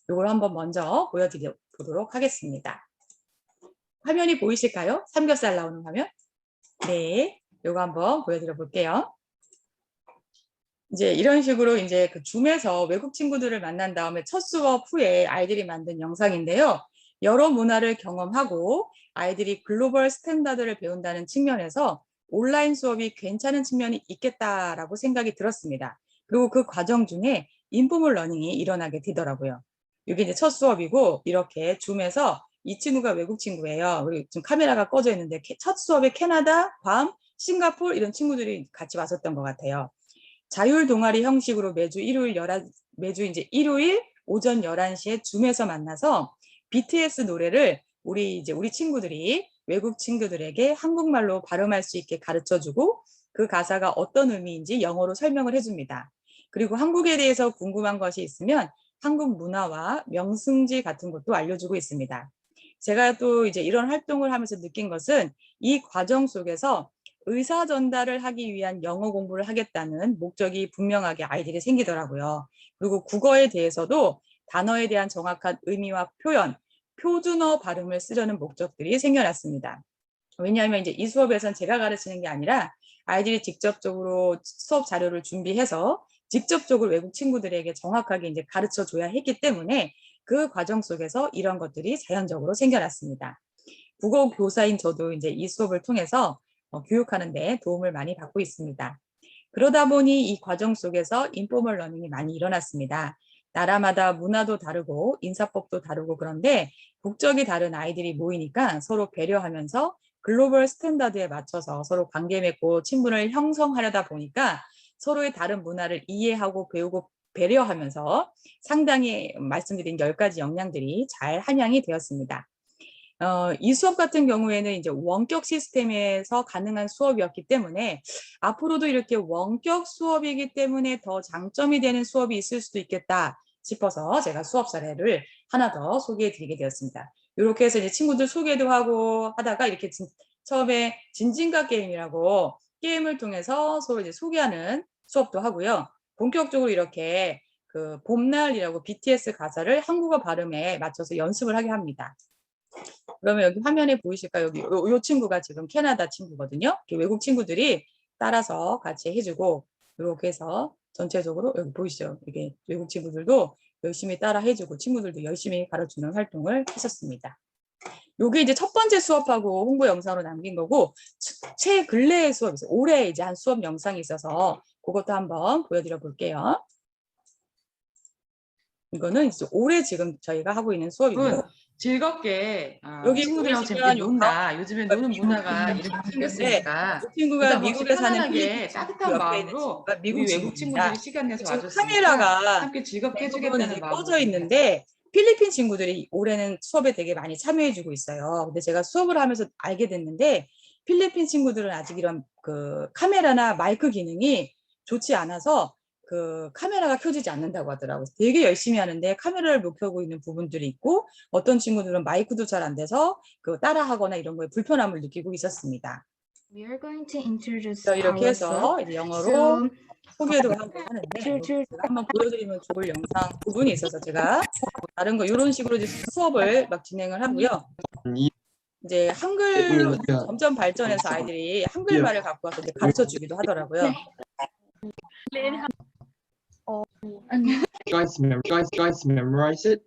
이걸 한번 먼저 보여드리도록 하겠습니다. 화면이 보이실까요? 삼겹살 나오는 화면? 네, 이거 한번 보여드려 볼게요. 이제 이런 식으로 이제 그 줌에서 외국 친구들을 만난 다음에 첫 수업 후에 아이들이 만든 영상인데요. 여러 문화를 경험하고 아이들이 글로벌 스탠다드를 배운다는 측면에서 온라인 수업이 괜찮은 측면이 있겠다라고 생각이 들었습니다. 그리고 그 과정 중에 인포멀 러닝이 일어나게 되더라고요. 이게 이제 첫 수업이고 이렇게 줌에서 이 친구가 외국 친구예요. 우리 지금 카메라가 꺼져 있는데 첫 수업에 캐나다, 괌, 싱가포르 이런 친구들이 같이 왔었던 것 같아요. 자율 동아리 형식으로 매주 이제 일요일 오전 11시에 줌에서 만나서 BTS 노래를 우리 친구들이 외국 친구들에게 한국말로 발음할 수 있게 가르쳐 주고 그 가사가 어떤 의미인지 영어로 설명을 해줍니다. 그리고 한국에 대해서 궁금한 것이 있으면 한국 문화와 명승지 같은 것도 알려주고 있습니다. 제가 또 이제 이런 활동을 하면서 느낀 것은 이 과정 속에서 의사 전달을 하기 위한 영어 공부를 하겠다는 목적이 분명하게 아이들이 생기더라고요. 그리고 국어에 대해서도 단어에 대한 정확한 의미와 표현, 표준어 발음을 쓰려는 목적들이 생겨났습니다. 왜냐하면 이제 이 수업에서는 제가 가르치는 게 아니라 아이들이 직접적으로 수업 자료를 준비해서 직접적으로 외국 친구들에게 정확하게 이제 가르쳐 줘야 했기 때문에 그 과정 속에서 이런 것들이 자연적으로 생겨났습니다. 국어 교사인 저도 이제 이 수업을 통해서 교육하는 데 도움을 많이 받고 있습니다. 그러다 보니 이 과정 속에서 인포멀 러닝이 많이 일어났습니다. 나라마다 문화도 다르고 인사법도 다르고 그런데 국적이 다른 아이들이 모이니까 서로 배려하면서 글로벌 스탠다드에 맞춰서 서로 관계 맺고 친분을 형성하려다 보니까 서로의 다른 문화를 이해하고 배우고 배려하면서 상당히 말씀드린 10가지 역량들이 잘 함양이 되었습니다. 이 수업 같은 경우에는 이제 원격 시스템에서 가능한 수업이었기 때문에 앞으로도 이렇게 원격 수업이기 때문에 더 장점이 되는 수업이 있을 수도 있겠다 싶어서 제가 수업 사례를 하나 더 소개해 드리게 되었습니다. 이렇게 해서 이제 친구들 소개도 하고 하다가 이렇게 처음에 진진가 게임이라고 게임을 통해서 서로 이제 소개하는 수업도 하고요. 본격적으로 이렇게 그 봄날이라고 BTS 가사를 한국어 발음에 맞춰서 연습을 하게 합니다. 그러면 여기 화면에 보이실까요? 여기 요 친구가 지금 캐나다 친구거든요. 외국 친구들이 따라서 같이 해주고 이렇게 해서 전체적으로 여기 보이시죠? 이게 외국 친구들도 열심히 따라 해주고 친구들도 열심히 가르치는 활동을 했었습니다. 요게 이제 첫 번째 수업하고 홍보 영상으로 남긴 거고 최근래의 수업 있어요. 올해 이제 한 수업 영상이 있어서 그것도 한번 보여드려 볼게요. 이거는 이제 올해 지금 저희가 하고 있는 수업이고요. 즐겁게 여기 친구들하고 재밌게 보이시면 논다. 요즘에 노는 문화가 이렇게 생겼으니까 이 친구가 그러다 미국에 사는 편안하게 필리핀 따뜻한 옆에 있는 마음으로 친구가 우리 미국 외국 친구입니다. 친구들이 시간 내서 지금 와줬으니까 카메라가 함께 즐겁게 대부분 해주겠다는 이제 마음으로 꺼져 있는데 필리핀 친구들이 올해는 수업에 되게 많이 참여해주고 있어요. 근데 제가 수업을 하면서 알게 됐는데 필리핀 친구들은 아직 이런 그 카메라나 마이크 기능이 좋지 않아서 그 카메라가 켜지지 않는다고 하더라고요. 되게 열심히 하는데 카메라를 못 켜고 있는 부분들이 있고 어떤 친구들은 마이크도 잘 안 돼서 그 따라하거나 이런 거에 불편함을 느끼고 있었습니다. We are going to introduce 이렇게 our 해서 book. 이제 영어로 So, 소개도 하고 하는데 제가 한번 보여드리면 좋을 영상 부분이 있어서 제가 다른 거 이런 식으로 이제 수업을 막 진행을 하고요. 이제 한글로 점점 발전해서 아이들이 한글말을 갖고 와서 이제 가르쳐 주기도 하더라고요. guys memorize it?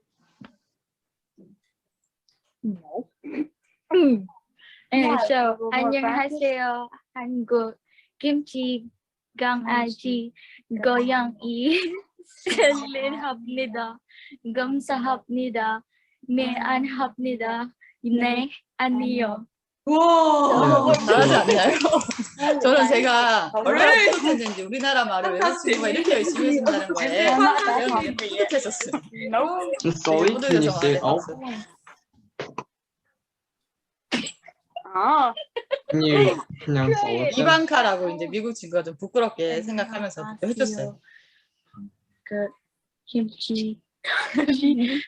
So, 안녕하세요. 한국 김치 강아지 고양이 슬린합니다. 감사합니다. 미안합니다. 네, 아니요. 우와 잘하지 않나요? 저는 제가 얼마나 뿌듯했는지 우리나라 말을 외국 친구가 이렇게 열심히 해준다는 거에 제가 되게 뿌듯했었어요. Sorry, can you say it all? 그냥 써볼까요? 이방카라고 이제 미국 친구가 좀 부끄럽게 생각하면서 해줬어요. 그 김치 강아지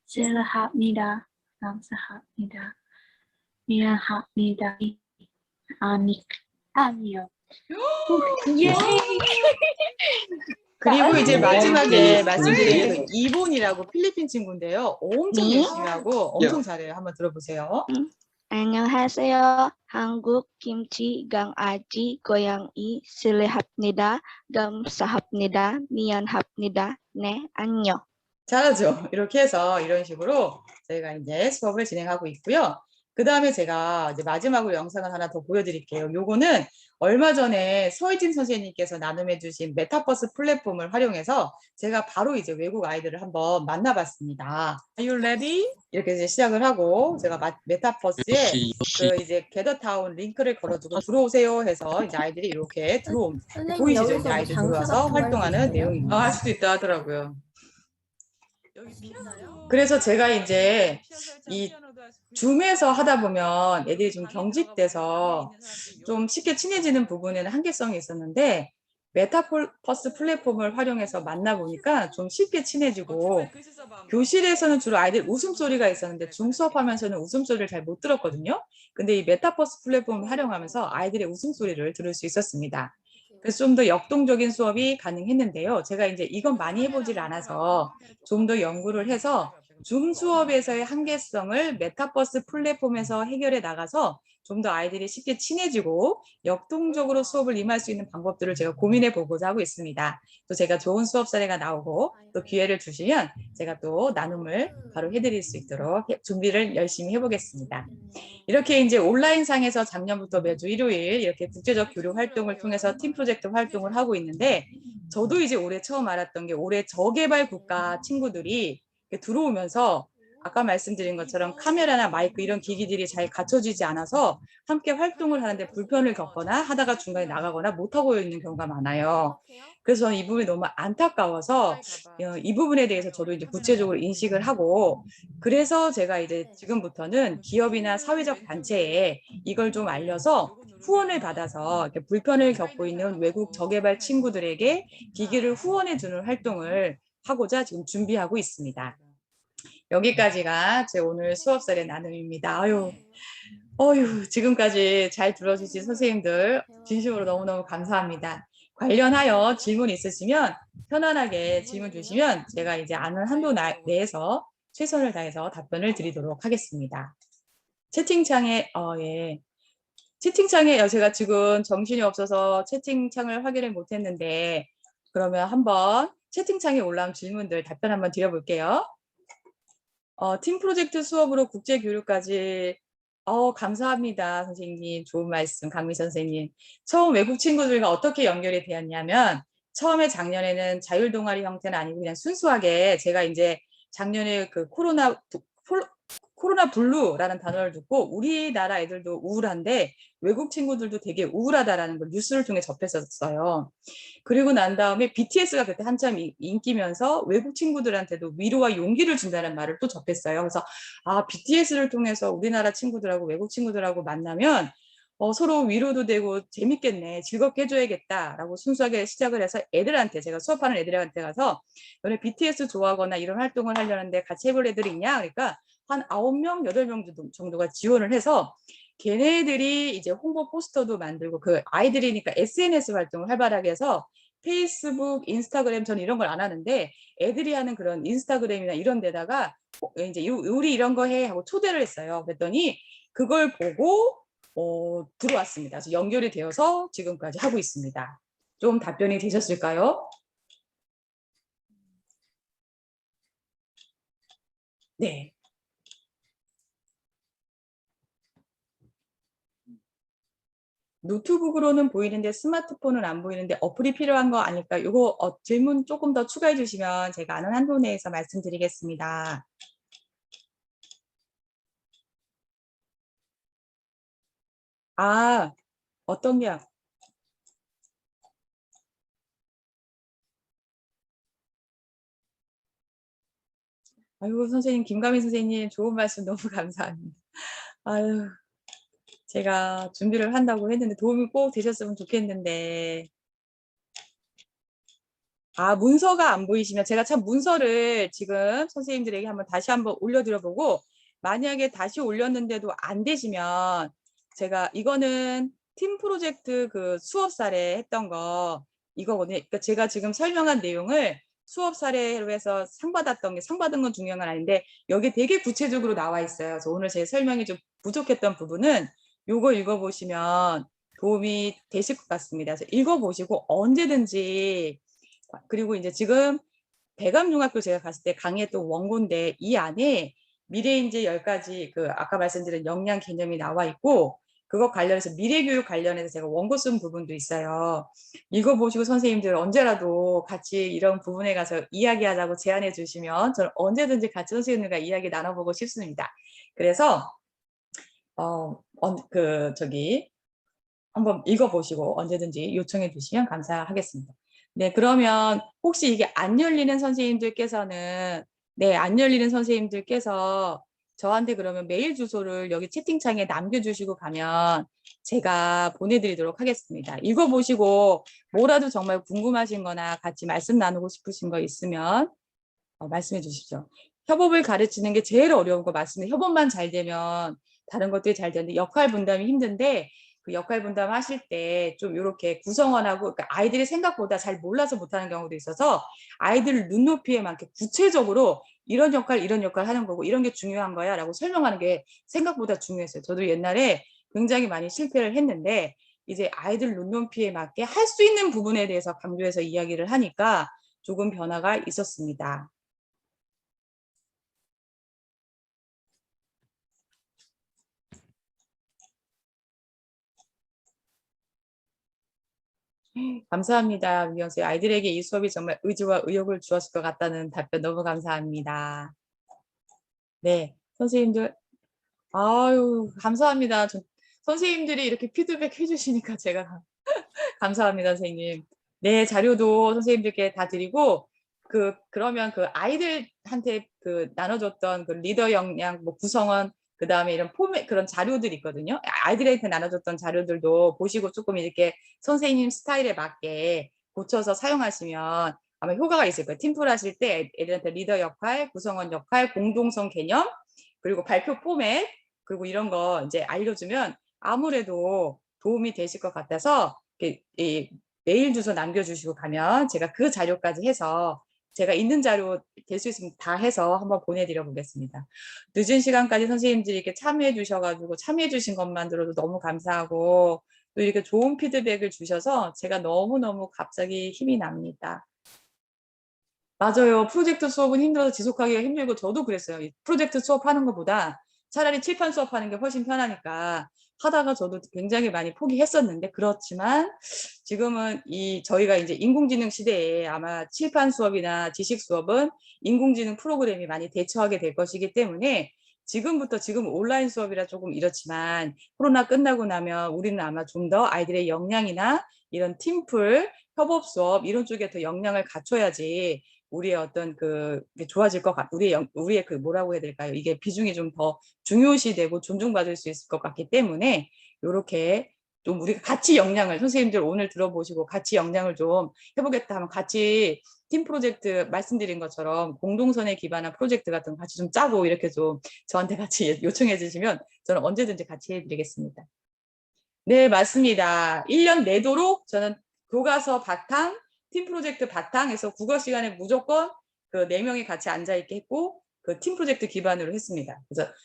싫어합니다. 감사합니다. 미안합니다. 아니요. 예. 그리고 이제 마지막에 말씀드린 그 이본이라고 필리핀 친구인데요. 엄청 열심히 하고 엄청 잘해요. 한번 들어보세요. 안녕하세요. 한국 김치 강아지 고양이 실례합니다. 감사합니다. 미안합니다. 네, 안녕. 잘하죠. 이렇게 해서 이런 식으로 저희가 이제 수업을 진행하고 있고요. 그 다음에 제가 이제 마지막으로 영상을 하나 더 보여드릴게요. 요거는 얼마 전에 서희진 선생님께서 나눔해주신 메타버스 플랫폼을 활용해서 제가 바로 이제 외국 아이들을 한번 만나봤습니다. Are you ready? 이렇게 이제 시작을 하고 제가 메타버스에 그 이제 게더타운 링크를 걸어주고 들어오세요 해서 이제 아이들이 이렇게 보이시죠? 이제 아이들 들어와서 활동하는 내용입니다. 할 수도 있다 하더라고요. 그래서 제가 이제 이 줌에서 하다 보면 애들이 좀 경직돼서 좀 쉽게 친해지는 부분에는 한계성이 있었는데 메타버스 플랫폼을 활용해서 만나보니까 좀 쉽게 친해지고 교실에서는 주로 아이들 웃음소리가 있었는데 줌 수업하면서는 웃음소리를 잘 못 들었거든요. 근데 이 메타버스 플랫폼을 활용하면서 아이들의 웃음소리를 들을 수 있었습니다. 그래서 좀 더 역동적인 수업이 가능했는데요. 제가 이제 이건 많이 해보질 않아서 좀 더 연구를 해서 줌 수업에서의 한계성을 메타버스 플랫폼에서 해결해 나가서 좀 더 아이들이 쉽게 친해지고 역동적으로 수업을 임할 수 있는 방법들을 제가 고민해 보고자 하고 있습니다. 또 제가 좋은 수업 사례가 나오고 또 기회를 주시면 제가 또 나눔을 바로 해드릴 수 있도록 준비를 열심히 해보겠습니다. 이렇게 이제 온라인상에서 작년부터 매주 일요일 이렇게 국제적 교류 활동을 통해서 팀 프로젝트 활동을 하고 있는데 저도 이제 올해 처음 알았던 게 올해 저개발 국가 친구들이 들어오면서 아까 말씀드린 것처럼 카메라나 마이크 이런 기기들이 잘 갖춰지지 않아서 함께 활동을 하는데 불편을 겪거나 하다가 중간에 나가거나 못하고 있는 경우가 많아요. 그래서 저는 이 부분이 너무 안타까워서 이 부분에 대해서 저도 이제 구체적으로 인식을 하고 그래서 제가 이제 지금부터는 기업이나 사회적 단체에 이걸 좀 알려서 후원을 받아서 이렇게 불편을 겪고 있는 외국 저개발 친구들에게 기기를 후원해 주는 활동을 하고자 지금 준비하고 있습니다. 여기까지가 제 오늘 수업 사례 나눔입니다. 지금까지 잘 들어주신 선생님들 진심으로 너무너무 감사합니다. 관련하여 질문 있으시면 편안하게 질문 주시면 제가 이제 아는 한도 내에서 최선을 다해서 답변을 드리도록 하겠습니다. 채팅창에 채팅창에 제가 지금 정신이 없어서 채팅창을 확인을 못했는데 그러면 한번 채팅창에 올라온 질문들 답변 한번 드려볼게요. 팀 프로젝트 수업으로 국제 교류까지 감사합니다. 선생님. 좋은 말씀, 강미 선생님. 처음 외국 친구들과 어떻게 연결이 되었냐면 처음에 작년에는 자율 동아리 형태는 아니고 그냥 순수하게 제가 이제 작년에 그 코로나 블루라는 단어를 듣고 우리나라 애들도 우울한데 외국 친구들도 되게 우울하다라는 걸 뉴스를 통해 접했었어요. 그리고 난 다음에 BTS가 그때 한참 인기면서 외국 친구들한테도 위로와 용기를 준다는 말을 또 접했어요. 그래서 BTS를 통해서 우리나라 친구들하고 외국 친구들하고 만나면 서로 위로도 되고 재밌겠네, 즐겁게 해줘야겠다라고 순수하게 시작을 해서 애들한테 제가 수업하는 애들한테 가서 너네 BTS 좋아하거나 이런 활동을 하려는데 같이 해볼 애들이 있냐? 그러니까 한 9명, 8명 정도가 지원을 해서 걔네들이 이제 홍보 포스터도 만들고 그 아이들이니까 SNS 활동을 활발하게 해서 페이스북, 인스타그램 저는 이런 걸 안 하는데 애들이 하는 그런 인스타그램이나 이런 데다가 이제 우리 이런 거 해 하고 초대를 했어요. 그랬더니 그걸 보고 들어왔습니다. 그래서 연결이 되어서 지금까지 하고 있습니다. 좀 답변이 되셨을까요? 네. 노트북으로는 보이는데 스마트폰은 안 보이는데 어플이 필요한 거 아닐까? 이거 질문 조금 더 추가해 주시면 제가 아는 한도 내에서 말씀드리겠습니다. 어떤 게? 아이고 선생님, 김가민 선생님 좋은 말씀 너무 감사합니다. 제가 준비를 한다고 했는데 도움이 꼭 되셨으면 좋겠는데 문서가 안 보이시면 제가 참 문서를 지금 선생님들에게 다시 한번 올려드려보고 만약에 다시 올렸는데도 안 되시면 제가 이거는 팀 프로젝트 그 수업 사례 했던 거 이거거든요. 그러니까 제가 지금 설명한 내용을 수업 사례로 해서 상 받은 건 중요한 건 아닌데 여기 되게 구체적으로 나와 있어요. 그래서 오늘 제 설명이 좀 부족했던 부분은 요거 읽어보시면 도움이 되실 것 같습니다. 그래서 읽어보시고 언제든지 그리고 이제 지금 대감중학교 제가 갔을 때 강의했던 원고인데 이 안에 미래인지 10가지 그 아까 말씀드린 역량 개념이 나와 있고 그거 관련해서 미래교육 관련해서 제가 원고 쓴 부분도 있어요. 읽어보시고 선생님들 언제라도 같이 이런 부분에 가서 이야기하자고 제안해 주시면 저는 언제든지 같이 선생님들과 이야기 나눠보고 싶습니다. 그래서 한번 읽어보시고 언제든지 요청해 주시면 감사하겠습니다. 네, 그러면 혹시 이게 안 열리는 선생님들께서는 안 열리는 선생님들께서 저한테 그러면 메일 주소를 여기 채팅창에 남겨주시고 가면 제가 보내드리도록 하겠습니다. 읽어보시고 뭐라도 정말 궁금하신 거나 같이 말씀 나누고 싶으신 거 있으면 말씀해 주십시오. 협업을 가르치는 게 제일 어려운 거 맞습니다. 협업만 잘 되면 다른 것들이 잘 되는데 역할 분담이 힘든데 그 역할 분담 하실 때 좀 이렇게 구성원하고 그러니까 아이들이 생각보다 잘 몰라서 못하는 경우도 있어서 아이들 눈높이에 맞게 구체적으로 이런 역할 하는 거고 이런 게 중요한 거야 라고 설명하는 게 생각보다 중요했어요. 저도 옛날에 굉장히 많이 실패를 했는데 이제 아이들 눈높이에 맞게 할 수 있는 부분에 대해서 강조해서 이야기를 하니까 조금 변화가 있었습니다. 감사합니다. 미영 씨. 아이들에게 이 수업이 정말 의지와 의욕을 주었을 것 같다는 답변 너무 감사합니다. 네, 선생님들. 아유, 감사합니다. 선생님들이 이렇게 피드백 해주시니까 제가 감사합니다, 선생님. 네, 자료도 선생님들께 다 드리고, 그러면 그 아이들한테 그 나눠줬던 그 리더 역량, 뭐 구성원, 그 다음에 이런 포맷, 그런 자료들이 있거든요. 아이들한테 나눠줬던 자료들도 보시고 조금 이렇게 선생님 스타일에 맞게 고쳐서 사용하시면 아마 효과가 있을 거예요. 팀플 하실 때 애들한테 리더 역할, 구성원 역할, 공동성 개념, 그리고 발표 포맷, 그리고 이런 거 이제 알려주면 아무래도 도움이 되실 것 같아서 이 메일 주소 남겨주시고 가면 제가 그 자료까지 해서 제가 있는 자료 될 수 있으면 다 해서 한번 보내드려 보겠습니다. 늦은 시간까지 선생님들이 이렇게 참여해 주셔가지고 참여해 주신 것만 들어도 너무 감사하고 또 이렇게 좋은 피드백을 주셔서 제가 너무너무 갑자기 힘이 납니다. 맞아요. 프로젝트 수업은 힘들어서 지속하기가 힘들고 저도 그랬어요. 프로젝트 수업하는 것보다 차라리 칠판 수업하는 게 훨씬 편하니까 하다가 저도 굉장히 많이 포기했었는데 그렇지만 지금은 저희가 이제 인공지능 시대에 아마 칠판 수업이나 지식 수업은 인공지능 프로그램이 많이 대처하게 될 것이기 때문에 지금 온라인 수업이라 조금 이렇지만 코로나 끝나고 나면 우리는 아마 좀 더 아이들의 역량이나 이런 팀플, 협업 수업 이런 쪽에 더 역량을 갖춰야지 우리의 어떤 좋아질 것 우리의 뭐라고 해야 될까요? 이게 비중이 좀 더 중요시되고 존중받을 수 있을 것 같기 때문에 이렇게 좀 우리가 같이 역량을 선생님들 오늘 들어보시고 같이 역량을 좀 해보겠다 하면 같이 팀 프로젝트 말씀드린 것처럼 공동선에 기반한 프로젝트 같은 거 같이 좀 짜고 이렇게 좀 저한테 같이 요청해 주시면 저는 언제든지 같이 해드리겠습니다. 네, 맞습니다. 1년 내도록 저는 교과서 바탕, 팀 프로젝트 바탕에서 국어 시간에 무조건 그 4명이 같이 앉아있게 했고 그 팀 프로젝트 기반으로 했습니다.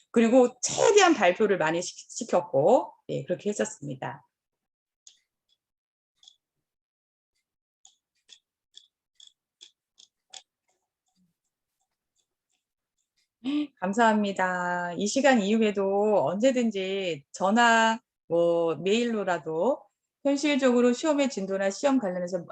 그리고 최대한 발표를 많이 시켰고 네, 그렇게 했었습니다. 감사합니다. 이 시간 이후에도 언제든지 전화, 메일로라도 현실적으로 시험의 진도나 시험 관련해서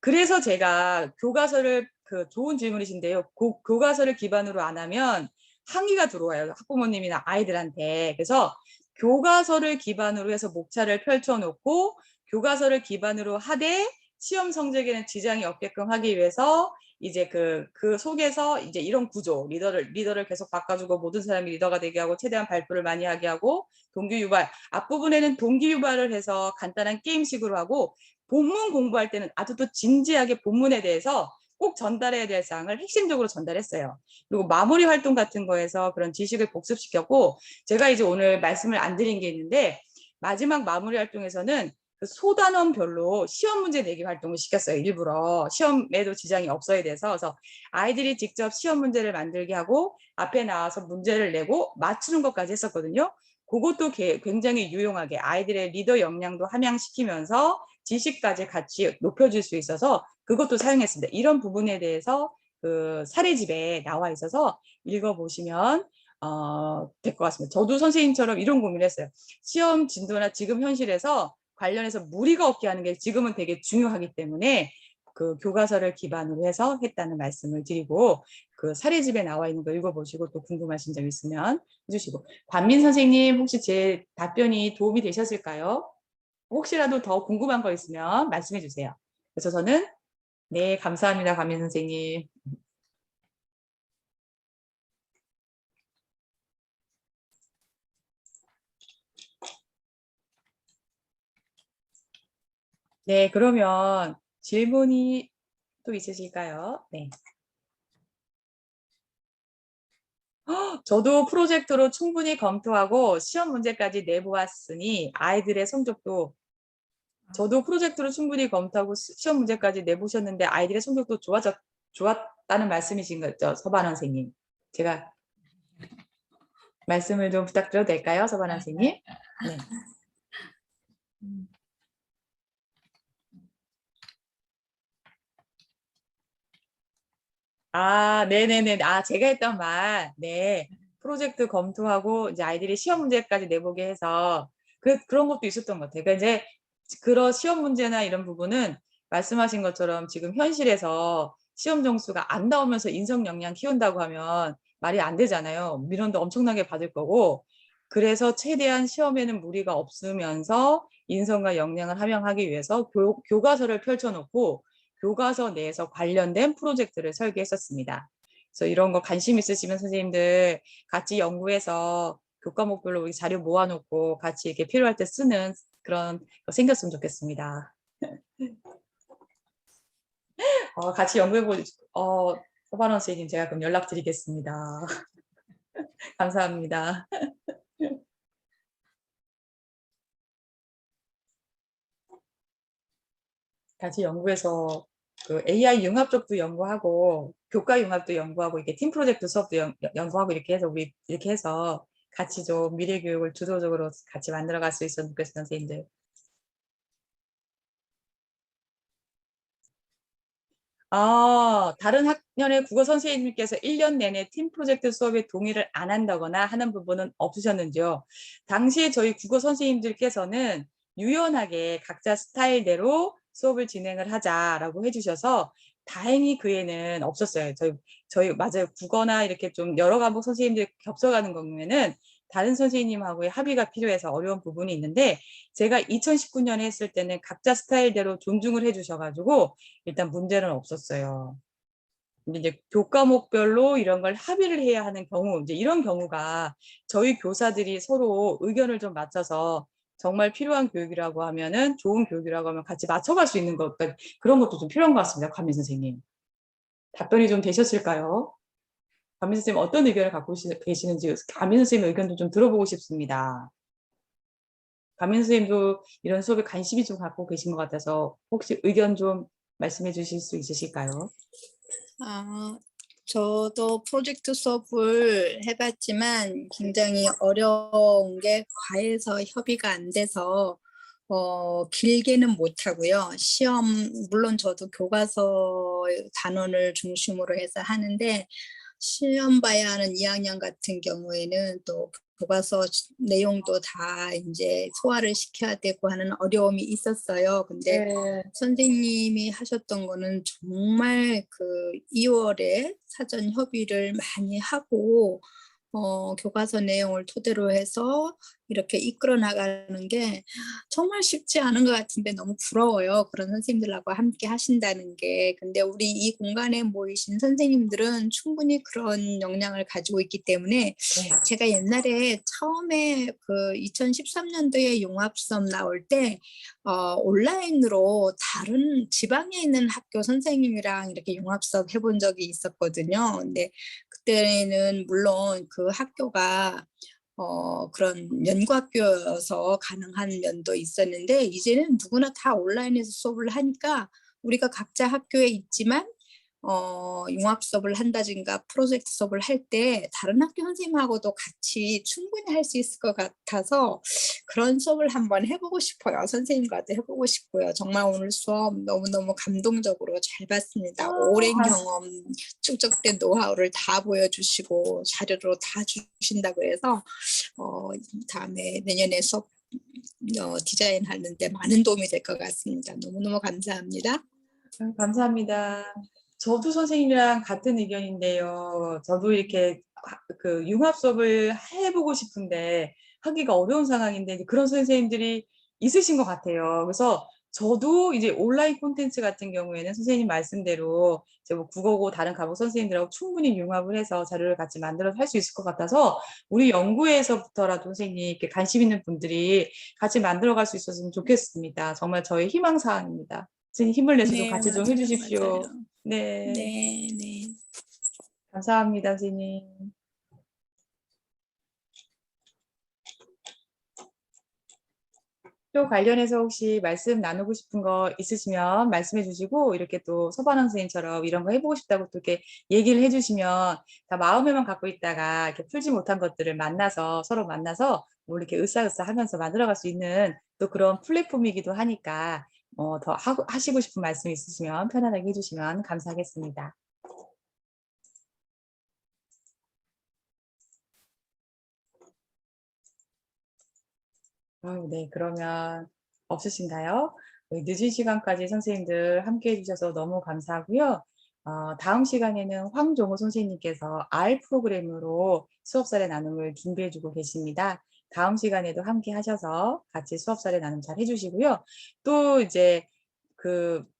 그래서 제가 교과서를 좋은 질문이신데요. 교과서를 기반으로 안 하면 항의가 들어와요. 학부모님이나 아이들한테. 그래서 교과서를 기반으로 해서 목차를 펼쳐놓고 교과서를 기반으로 하되 시험 성적에는 지장이 없게끔 하기 위해서 이제 그 속에서 이제 이런 구조, 리더를 계속 바꿔주고 모든 사람이 리더가 되게 하고 최대한 발표를 많이 하게 하고 동기 유발, 앞부분에는 동기 유발을 해서 간단한 게임식으로 하고 본문 공부할 때는 아주 또 진지하게 본문에 대해서 꼭 전달해야 될 사항을 핵심적으로 전달했어요. 그리고 마무리 활동 같은 거에서 그런 지식을 복습시켰고 제가 이제 오늘 말씀을 안 드린 게 있는데 마지막 마무리 활동에서는 소단원별로 시험 문제 내기 활동을 시켰어요. 일부러 시험에도 지장이 없어야 돼서 그래서 아이들이 직접 시험 문제를 만들게 하고 앞에 나와서 문제를 내고 맞추는 것까지 했었거든요. 그것도 굉장히 유용하게 아이들의 리더 역량도 함양시키면서 지식까지 같이 높여줄 수 있어서 그것도 사용했습니다. 이런 부분에 대해서 그 사례집에 나와 있어서 읽어보시면 될 것 같습니다. 저도 선생님처럼 이런 고민을 했어요. 시험 진도나 지금 현실에서 관련해서 무리가 없게 하는 게 지금은 되게 중요하기 때문에 그 교과서를 기반으로 해서 했다는 말씀을 드리고, 그 사례집에 나와 있는 거 읽어보시고 또 궁금하신 점 있으면 해주시고. 관민 선생님, 혹시 제 답변이 도움이 되셨을까요? 혹시라도 더 궁금한 거 있으면 말씀해 주세요. 그래서 저는 네, 감사합니다, 관민 선생님. 네, 그러면 질문이 또 있으실까요? 네. 저도 프로젝트로 충분히 검토하고 시험 문제까지 내보았으니 아이들의 성적도, 저도 프로젝트로 충분히 검토하고 시험 문제까지 내보셨는데 아이들의 성적도 좋았다는 말씀이신 거죠, 서반 선생님. 제가 말씀을 좀 부탁드려도 될까요, 서반 선생님? 네. 아, 네네네. 아, 제가 했던 말. 네. 프로젝트 검토하고 이제 아이들이 시험 문제까지 내보게 해서 그런 것도 있었던 것 같아요. 그러니까 이제 그런 시험 문제나 이런 부분은 말씀하신 것처럼 지금 현실에서 시험 점수가 안 나오면서 인성 역량 키운다고 하면 말이 안 되잖아요. 민원도 엄청나게 받을 거고. 그래서 최대한 시험에는 무리가 없으면서 인성과 역량을 함양하기 위해서 교과서를 펼쳐놓고 교과서 내에서 관련된 프로젝트를 설계했었습니다. 그래서 이런 거 관심 있으시면 선생님들 같이 연구해서 교과목별로 우리 자료 모아놓고 같이 이렇게 필요할 때 쓰는 그런 거 생겼으면 좋겠습니다. 같이 연구해보, 서반원 선생님 제가 그럼 연락드리겠습니다. 감사합니다. 같이 연구해서 그 AI 융합 쪽도 연구하고 교과 융합도 연구하고 이렇게 팀 프로젝트 수업도 연구하고 이렇게 해서 우리 이렇게 해서 같이 좀 미래 교육을 주도적으로 같이 만들어 갈 수 있었으면 좋겠어요, 선생님들. 다른 학년의 국어 선생님께서 1년 내내 팀 프로젝트 수업에 동의를 안 한다거나 하는 부분은 없으셨는지요? 당시에 저희 국어 선생님들께서는 유연하게 각자 스타일대로 수업을 진행을 하자라고 해주셔서 다행히 그 애는 없었어요. 저희 맞아요. 국어나 이렇게 좀 여러 과목 선생님들 겹쳐가는 경우에는 다른 선생님하고의 합의가 필요해서 어려운 부분이 있는데, 제가 2019년에 했을 때는 각자 스타일대로 존중을 해주셔가지고 일단 문제는 없었어요. 근데 이제 교과목별로 이런 걸 합의를 해야 하는 경우, 이제 이런 경우가 저희 교사들이 서로 의견을 좀 맞춰서 정말 필요한 교육이라고 하면은, 좋은 교육이라고 하면 같이 맞춰갈 수 있는 것, 그러니까 그런 것도 좀 필요한 것 같습니다. 관민 선생님. 답변이 좀 되셨을까요? 관민 선생님 어떤 의견을 갖고 계시는지, 관민 선생님 의견도 좀 들어보고 싶습니다. 관민 선생님도 이런 수업에 관심이 좀 갖고 계신 것 같아서 혹시 의견 좀 말씀해 주실 수 있으실까요? 저도 프로젝트 수업을 해봤지만 굉장히 어려운 게 과에서 협의가 안 돼서 길게는 못하고요. 시험, 물론 저도 교과서 단원을 중심으로 해서 하는데 시험 봐야 하는 2학년 같은 경우에는 또 교과서 내용도 다 이제 소화를 시켜야 되고 하는 어려움이 있었어요. 근데 선생님이 하셨던 거는 정말 그 2월에 사전 협의를 많이 하고 교과서 내용을 토대로 해서 이렇게 이끌어 나가는 게 정말 쉽지 않은 것 같은데 너무 부러워요. 그런 선생님들하고 함께 하신다는 게. 근데 우리 이 공간에 모이신 선생님들은 충분히 그런 역량을 가지고 있기 때문에 제가 옛날에 처음에 그 2013년도에 용합수업 나올 때 온라인으로 다른 지방에 있는 학교 선생님이랑 이렇게 용합수업 해본 적이 있었거든요. 근데 그때는 물론 그 학교가 그런 연구학교여서 가능한 면도 있었는데 이제는 누구나 다 온라인에서 수업을 하니까 우리가 각자 학교에 있지만 융합 수업을 한다든가 프로젝트 수업을 할 때 다른 학교 선생님하고도 같이 충분히 할 수 있을 것 같아서 그런 수업을 한번 해보고 싶어요. 선생님과도 해보고 싶고요. 정말 오늘 수업 너무너무 감동적으로 잘 봤습니다. 오랜 경험, 축적된 노하우를 다 보여주시고 자료로 다 주신다고 해서 다음에 내년에 수업 디자인 하는데 많은 도움이 될 것 같습니다. 너무너무 감사합니다. 감사합니다. 저도 선생님이랑 같은 의견인데요. 저도 이렇게 그 융합 수업을 해보고 싶은데 하기가 어려운 상황인데 그런 선생님들이 있으신 것 같아요. 그래서 저도 이제 온라인 콘텐츠 같은 경우에는 선생님 말씀대로 이제 뭐 국어고 다른 과목 선생님들하고 충분히 융합을 해서 자료를 같이 만들어서 할 수 있을 것 같아서 우리 연구에서부터라도 선생님 이렇게 관심 있는 분들이 같이 만들어갈 수 있었으면 좋겠습니다. 정말 저의 희망사항입니다. 선생님 힘을 내서 좀 같이 좀 해주십시오. 맞아요. 네. 네, 네. 감사합니다, 선생님. 또 관련해서 혹시 말씀 나누고 싶은 거 있으시면 말씀해 주시고 이렇게 또 서반원 선생님처럼 이런 거 해보고 싶다고 또 이렇게 얘기를 해주시면 다 마음에만 갖고 있다가 이렇게 풀지 못한 것들을 만나서 서로 만나서 뭐 이렇게 으쌰으쌰하면서 만들어갈 수 있는 또 그런 플랫폼이기도 하니까 더 하시고 싶은 말씀 있으시면 편안하게 해주시면 감사하겠습니다. 네, 그러면 없으신가요? 네, 늦은 시간까지 선생님들 함께 해주셔서 너무 감사하고요. 다음 시간에는 황종호 선생님께서 R 프로그램으로 수업 사례 나눔을 준비해주고 계십니다. 다음 시간에도 함께 하셔서 같이 수업 사례 나눔 잘 해주시고요. 또 이제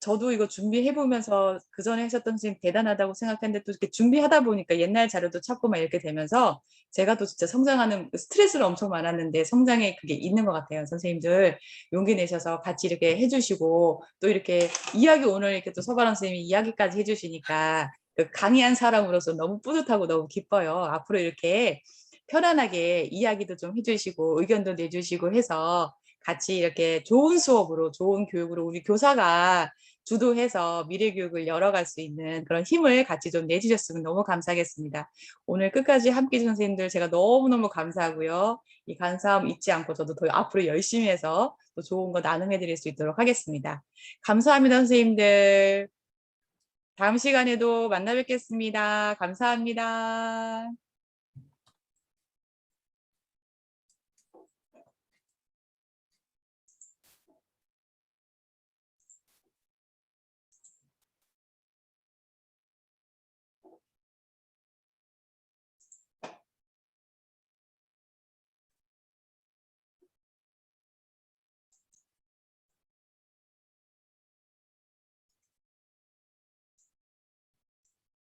저도 이거 준비해보면서 그 전에 하셨던 선생님 대단하다고 생각했는데 또 이렇게 준비하다 보니까 옛날 자료도 찾고 막 이렇게 되면서 제가 또 진짜 성장하는 스트레스를 엄청 많았는데 성장에 그게 있는 것 같아요. 선생님들 용기 내셔서 같이 이렇게 해주시고 또 이렇게 이야기 오늘 이렇게 또 서바람 선생님이 이야기까지 해주시니까 그 강의한 사람으로서 너무 뿌듯하고 너무 기뻐요. 앞으로 이렇게 편안하게 이야기도 좀 해주시고 의견도 내주시고 해서 같이 이렇게 좋은 수업으로 좋은 교육으로 우리 교사가 주도해서 미래 교육을 열어갈 수 있는 그런 힘을 같이 좀 내주셨으면 너무 감사하겠습니다. 오늘 끝까지 함께 해주신 선생님들 제가 너무너무 감사하고요. 이 감사함 잊지 않고 저도 더 앞으로 열심히 해서 또 좋은 거 나눔해 드릴 수 있도록 하겠습니다. 감사합니다, 선생님들. 다음 시간에도 만나 뵙겠습니다. 감사합니다.